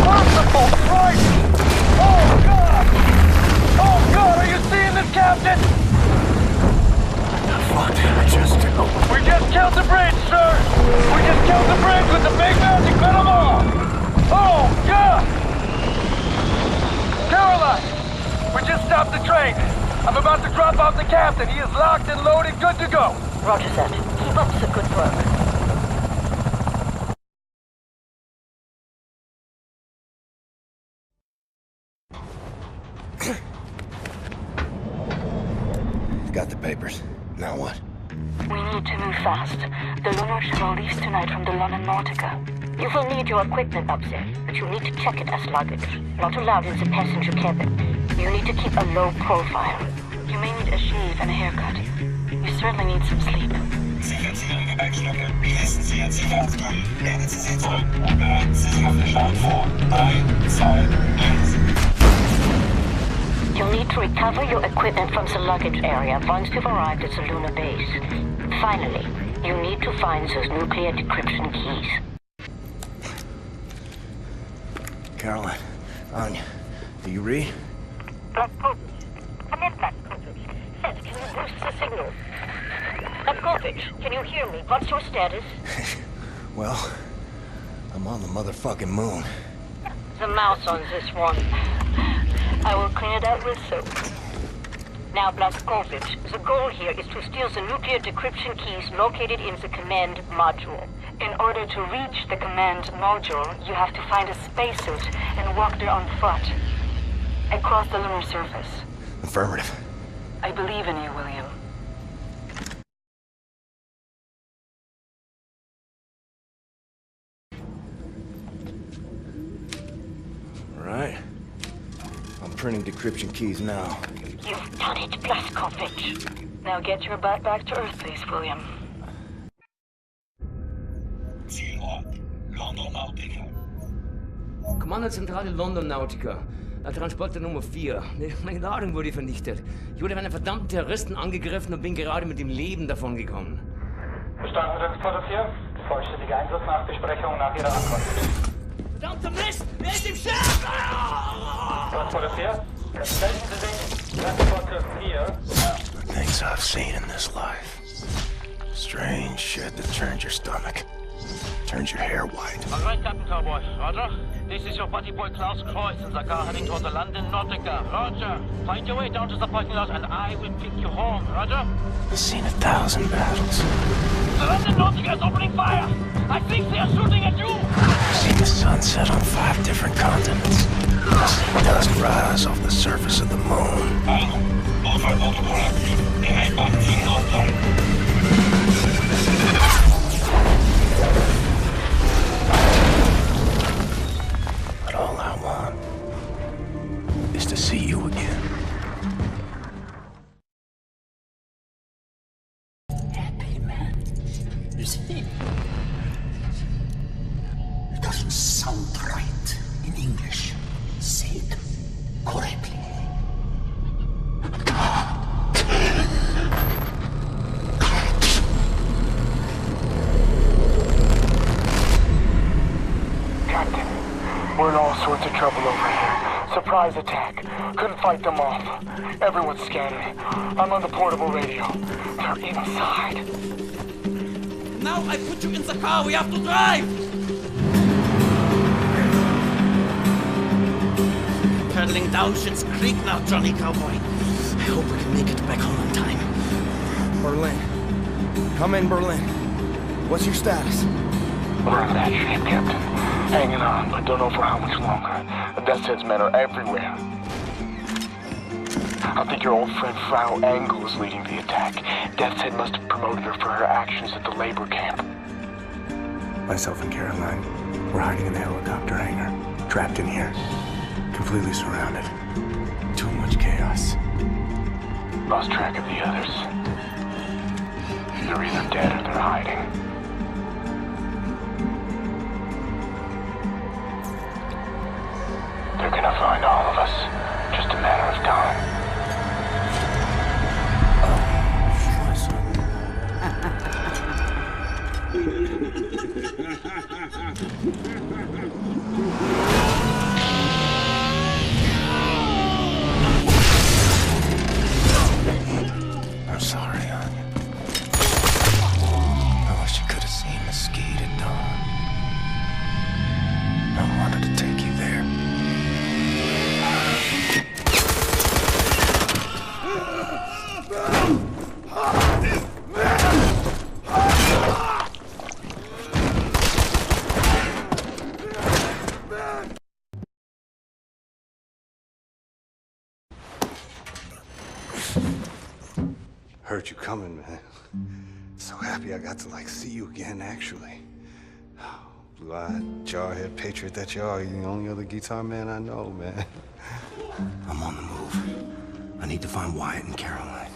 Merciful Christ! Oh God! Oh God, are you seeing this, Captain? What the fuck did I just do? We just killed the bridge, sir! We just killed the bridge with the big magic venom off! Oh God! Caroline! We just stopped the train. I'm about to drop off the captain. He is locked and loaded, good to go. Roger that. Keep up the good work. Got the papers. Now what? We need to move fast. The lunar shuttle leaves tonight from the London Nautica. You will need your equipment up there, but you need to check it as luggage. Not allowed in the passenger cabin. You need to keep a low profile. You may need a shave and a haircut. You certainly need some sleep. You'll need to recover your equipment from the luggage area once you've arrived at the lunar base. Finally, you need to find those nuclear decryption keys. Caroline, Anya, do you read? Blazkowicz. Come in, Blazkowicz. Seth, can you boost the signal? Blazkowicz, can you hear me? What's your status? Well, I'm on the motherfucking moon. The mouse on this one. I will clean it out with soap. Now, Blazkowicz, the goal here is to steal the nuclear decryption keys located in the command module. In order to reach the command module, you have to find a spacesuit and walk there on foot. Across the lunar surface. Affirmative. I believe in you, William. All right. I'm printing decryption keys now. You've done it, Blazkowicz. Now get your butt back to Earth, please, William. Kommandozentrale London Nautica. Transporter Nummer 4. Meine Ladung wurde vernichtet. Ich wurde von einem verdammten Terroristen angegriffen und bin gerade mit dem Leben davongekommen. Verstanden, Transporter 4. Vollständige Einsatznachbesprechung nach Ihrer Ankunft. Verdammter Mist! Wer ist im Schiff? Transporter 4. Melden Sie sich. Transporter 4. The things I've seen in this life. Strange shit that turns your stomach. Turns your hair white. All right, Captain Cowboy. Roger. This is your buddy boy Klaus Kreuz in the car heading toward the London Nautica. Roger. Find your way down to the parking lot and I will pick you home. Roger. I've seen 1,000 battles. The London Nautica is opening fire. I think they are shooting at you. I've seen the sun set on 5 different continents. I've seen dust rise off the surface of the moon. But all I want is to see you again. Happy man. Is it? It doesn't sound right in English. Say it correctly. We're in all sorts of trouble over here. Surprise attack. Couldn't fight them off. Everyone's scattered. I'm on the portable radio. They're inside. Now I put you in the car. We have to drive. Pedaling down Schitt's Creek now, Johnny Cowboy. I hope we can make it back home in time. Berlin. Come in, Berlin. What's your status? We're in bad shape, Captain. Hanging on, but don't know for how much longer. The Death's Head's men are everywhere. I think your old friend Frau Engel is leading the attack. Death's Head must have promoted her for her actions at the labor camp. Myself and Caroline, we're hiding in the helicopter hangar. Trapped in here. Completely surrounded. Too much chaos. Lost track of the others. They're either dead or they're hiding. They're gonna find all of us. Just a matter of time. I'm sorry, Anya. I wish you could have seen Mesquite at dawn. I wanted to take you there. Heard you coming, man. So happy I got to, like, see you again, actually. Blue-eyed, jarhead patriot that you are. You're the only other guitar man I know, man. I'm on the move. I need to find Wyatt and Caroline.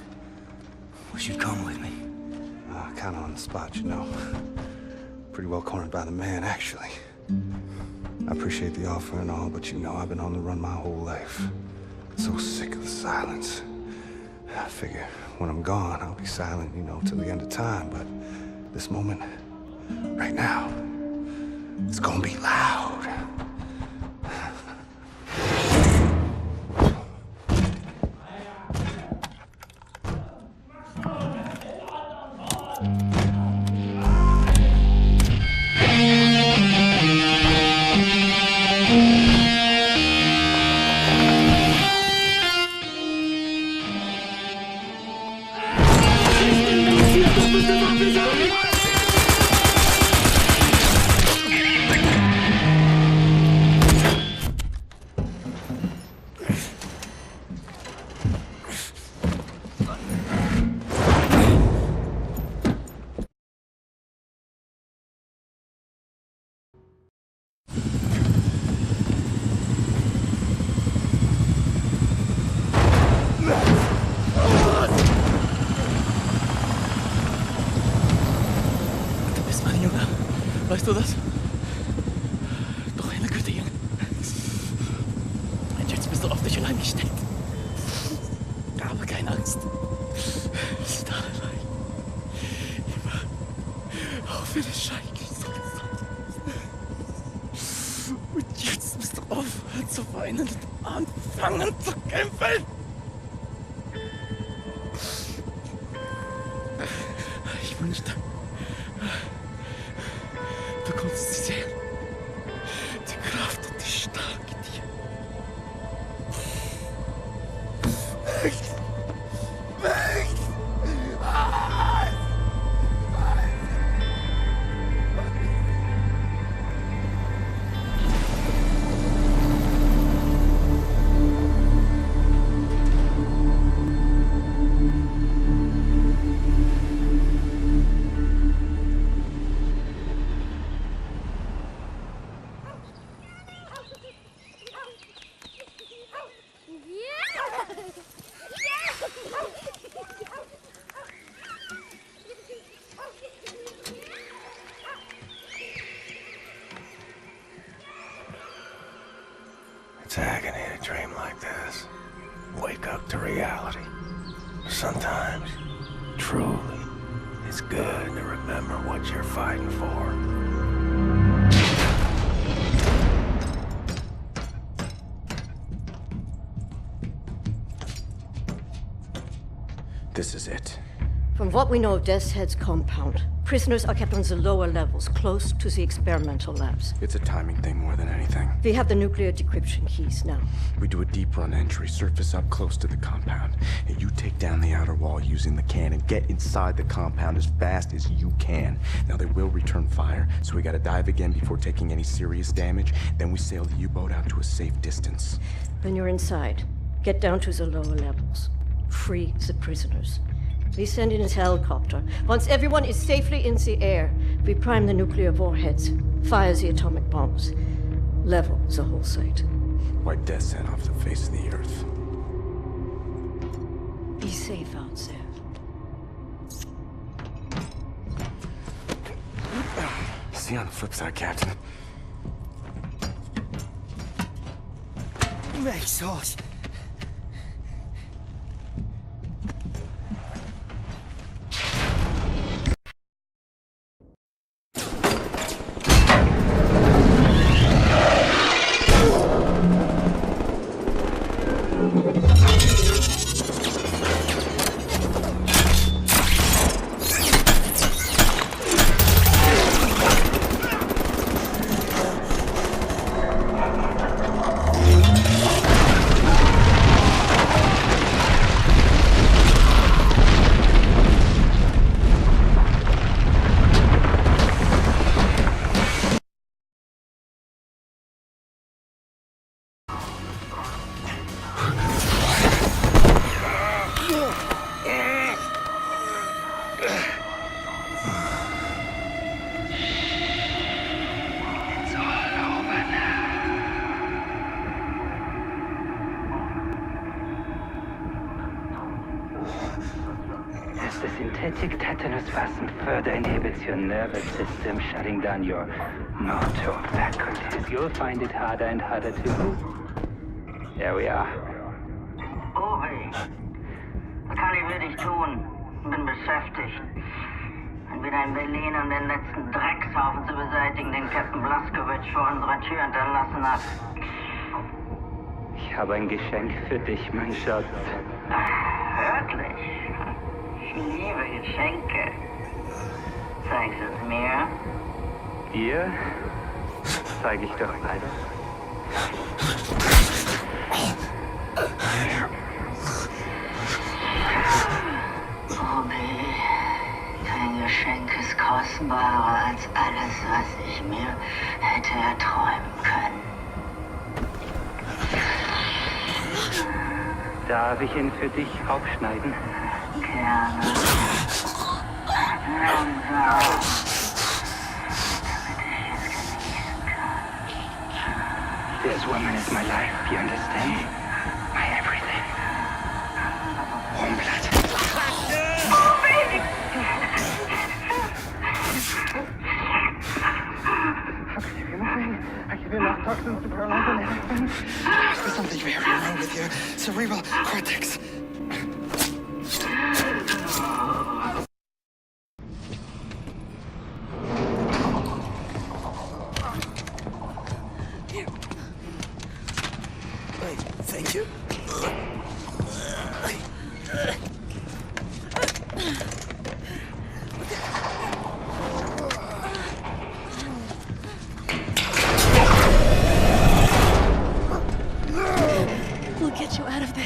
Wish you'd come with me. Kind of on the spot, you know. Pretty well cornered by the man, actually. I appreciate the offer and all, but you know, I've been on the run my whole life. So sick of the silence. I figure when I'm gone, I'll be silent, you know, till the end of time. But this moment, right now, it's gonna be loud. Weißt du das? Doch eine Güte, Junge. Und jetzt bist du auf dich allein gestellt. Aber keine Angst. Ist da allein. Immer. Auch wenn es scheiße ist. Und jetzt musst du aufhören zu weinen und anfangen zu kämpfen. Ich wünschte, du konntest sie sehen. Die Kraft und die Stärke in dir. It's agony to dream like this. Wake up to reality. Sometimes, truly, it's good to remember what you're fighting for. this is it. From what we know of Death's Head's compound, prisoners are kept on the lower levels, close to the experimental labs. It's a timing thing more than anything. We have the nuclear decryption keys now. We do a deep run entry, surface up close to the compound, and you take down the outer wall using the cannon. Get inside the compound as fast as you can. Now they will return fire, so we gotta dive again before taking any serious damage. Then we sail the U-boat out to a safe distance. When you're inside, get down to the lower levels. Free the prisoners. We send in a helicopter. Once everyone is safely in the air, we prime the nuclear warheads, fire the atomic bombs, level the whole site. Wipe Death's Head off the face of the earth. Be safe out there. See you on the flip side, Captain. Make sauce. Synthetic tetanus vas and further inhibits your nervous system, shutting down your motor faculties. You'll find it harder and harder to move. There we are. Obi, was kann ich für dich tun? Bin beschäftigt. Entweder in Berlin, um den letzten Dreckshaufen zu beseitigen, den Captain Blaskowitsch vor unserer Tür hinterlassen hat. Ich habe ein Geschenk für dich, mein Schatz. Wirklich? Ich liebe Geschenke. Zeigst du es mir? Dir zeige ich doch alles. Obi, dein Geschenk ist kostbarer als alles, was ich mir hätte erträumen können. Darf ich ihn für dich aufschneiden? Gerne. Langsam. Damit ich es genießen kann. This woman is my life, you understand? My everything. Warmblood. How can you be moving? I give you enough toxins to paralyze an elephant. There's something very wrong with your cerebral cortex. Thank you. We'll get you out of there.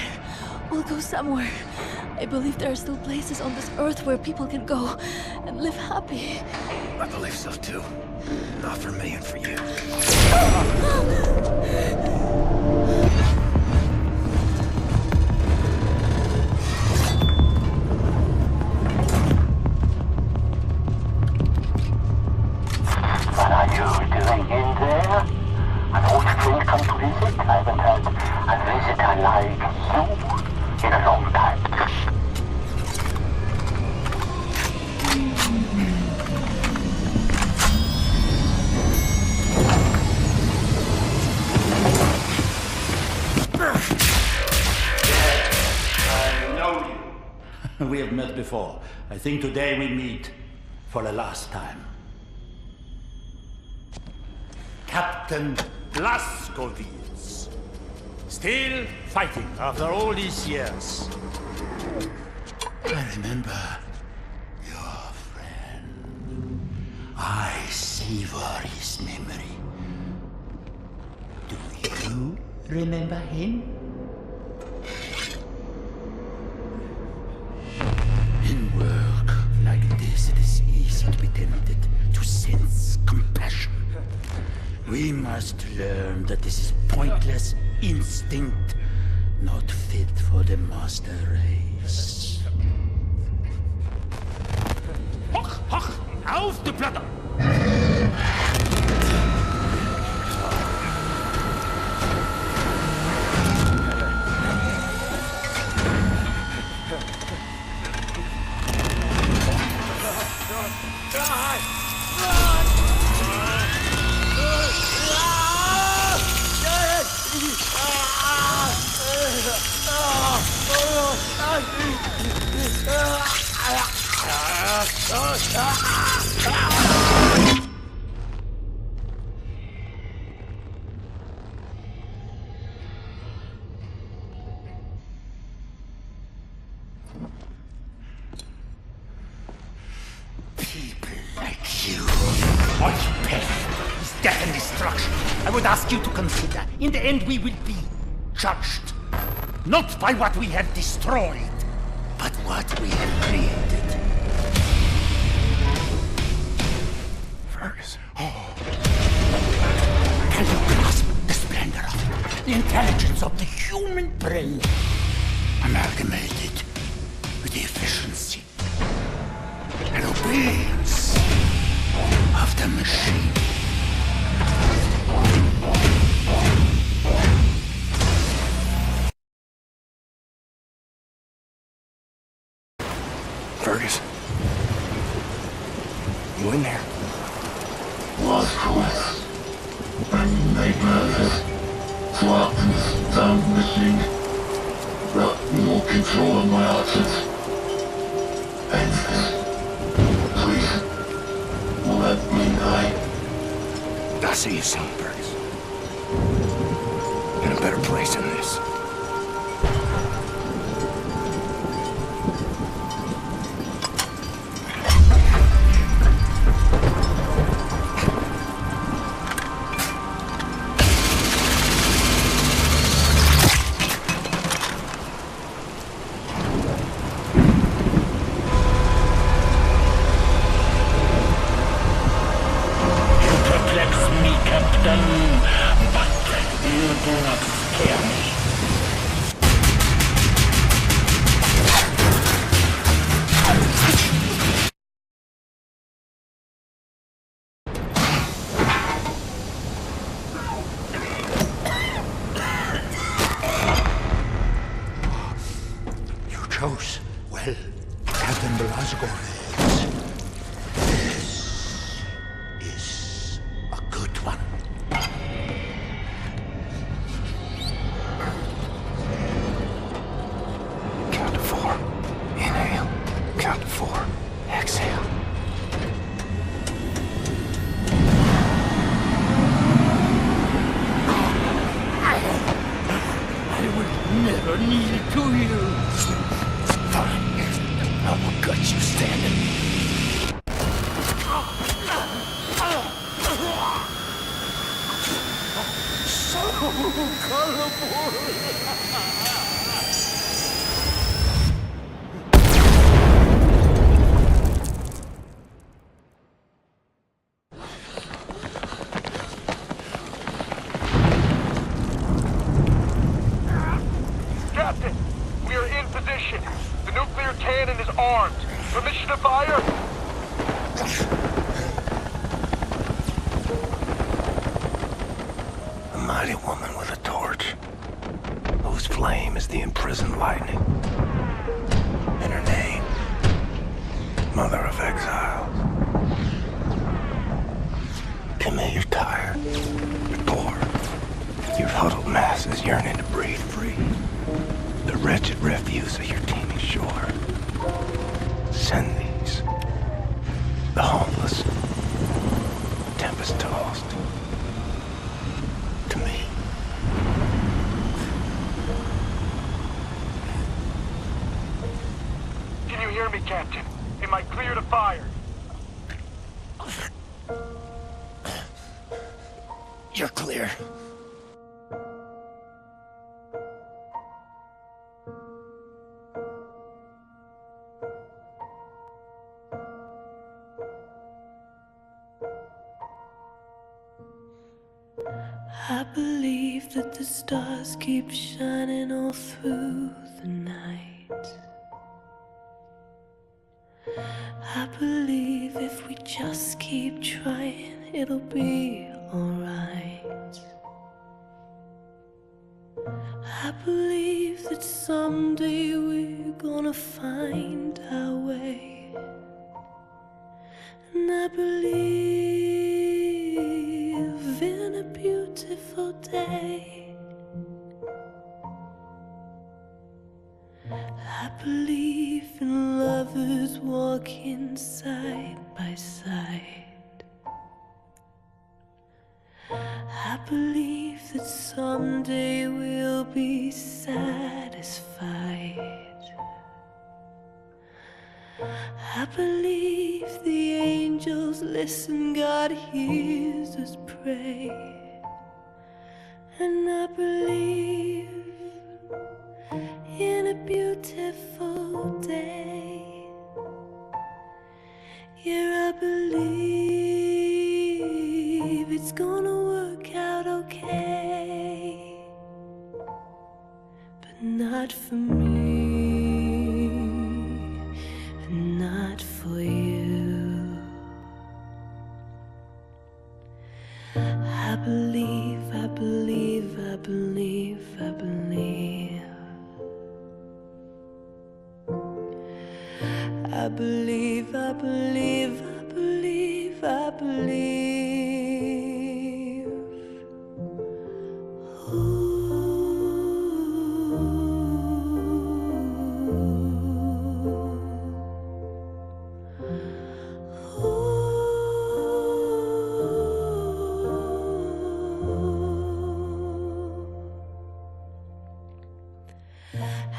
We'll go somewhere. I believe there are still places on this earth where people can go and live happy. I believe so too. Not for me and for you. What are you doing in there? An old friend come to visit? I haven't had a visitor like you in a long time. I know you. We have met before. I think today we meet for the last time. Captain Blaskowitz. Still fighting after all these years. I remember your friend. I savor his memory. Do you remember him? In work like this, it is easy to be tempted to sense compassion. We must learn that this is pointless instinct, not fit for the master race. Hoch, hoch! Auf die Platte! People like you. What path is death and destruction? I would ask you to consider. In the end, we will be judged. Not by what we have destroyed, but what we have created. Ferguson. Oh. Can you grasp the splendor of it? The intelligence of the human brain, amalgamated with the efficiency and obedience of the machine. Ferguson. You in there? Lost choice. I'm nightmares. Swapped in this damn machine. Got no control of my options. Endless. Please. Won't let me die. I'll see you soon, Ferguson. In a better place than this. Chose well, Captain Blazkowicz. This is a good one. Count to 4. Inhale. Count to 4. Exhale. I will never kneel to you. I will gut you standing. So colorful. Captain, we are in position. The nuclear cannon is armed. Permission to fire? A mighty woman with a torch, whose flame is the imprisoned lightning. And her name, Mother of Exiles. Emma, you're tired. You're poor. Your huddled masses yearning to breathe free. The wretched refuse of your teeming shore. Send these. The homeless, tempest-tossed, to me. Can you Captain. Am I clear to fire? You're clear. I believe that the stars keep shining all through the night. I believe if we just keep trying, it'll be alright. I believe that someday we're gonna find our way. And I believe in a beautiful day. I believe in lovers walking side by side. I believe that someday we'll be satisfied. I believe the angels listen, God hears us pray. And I believe in a beautiful day. Yeah, I believe it's gonna work out okay. But not for me, and not for you. I believe, I believe, I believe, I believe. I believe, I believe, I believe, I believe.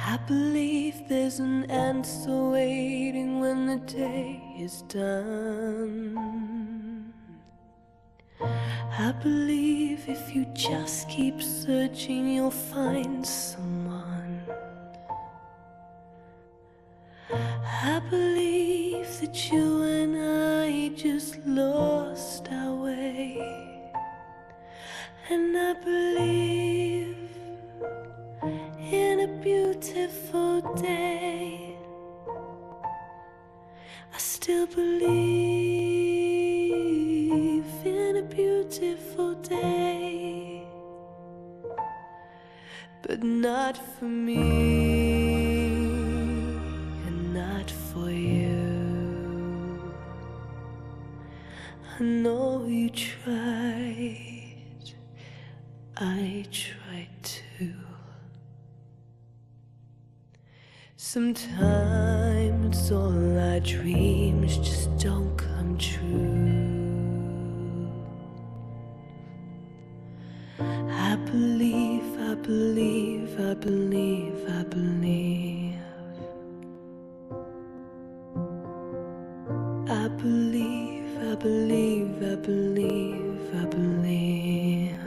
I believe there's an answer waiting when the day is done. I believe if you just keep searching, you'll find someone. I believe that you and I just lost our way. And I believe in a beautiful day. I still believe in a beautiful day. But not for me, and not for you. I know you tried, I tried too. Sometimes all our dreams just don't come true. I believe, I believe, I believe, I believe. I believe, I believe, I believe, I believe.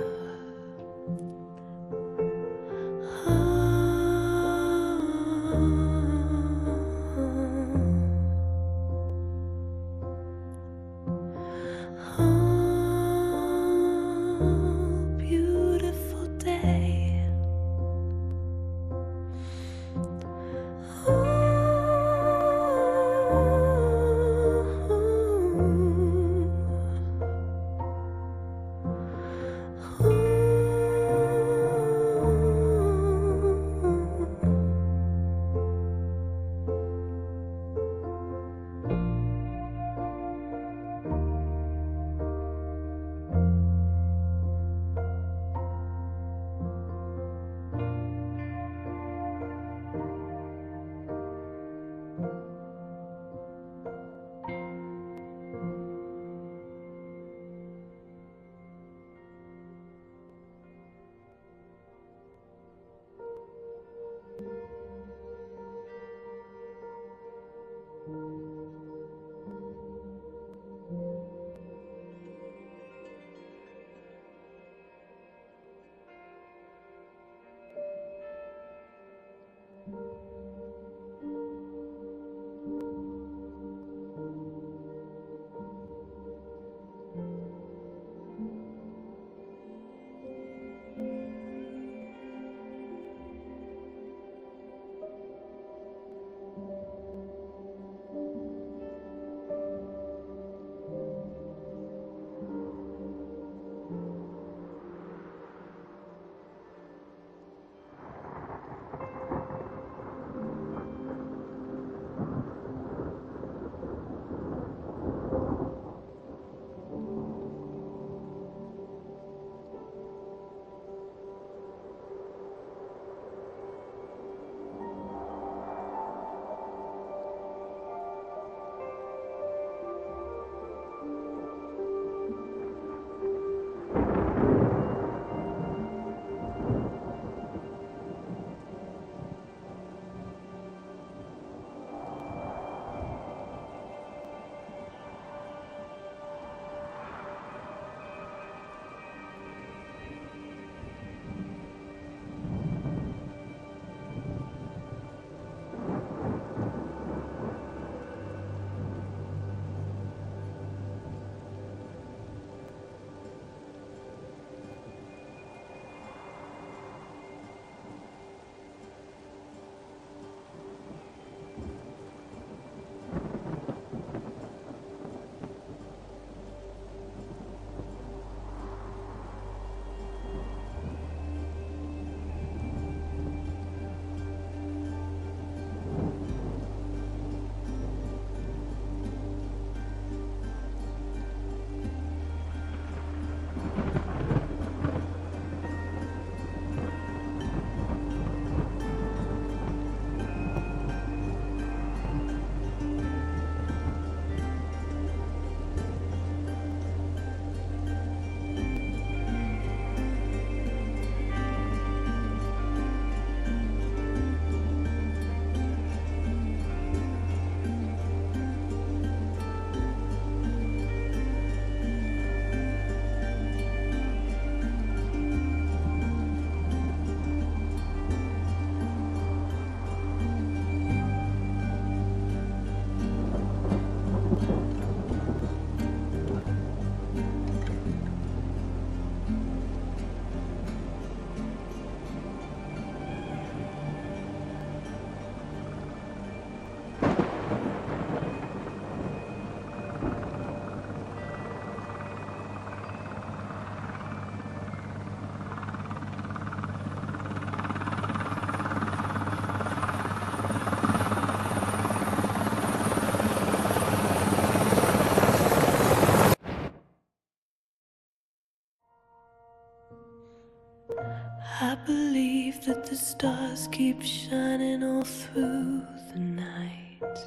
I believe that the stars keep shining all through the night.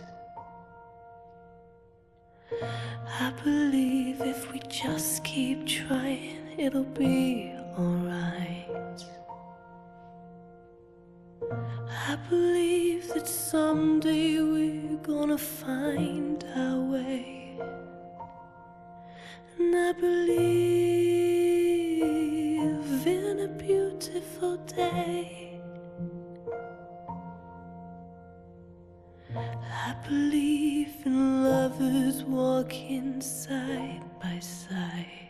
I believe if we just keep trying, it'll be alright. I believe that someday we're gonna find our way. And I believe in a beautiful day. I believe in lovers walking side by side.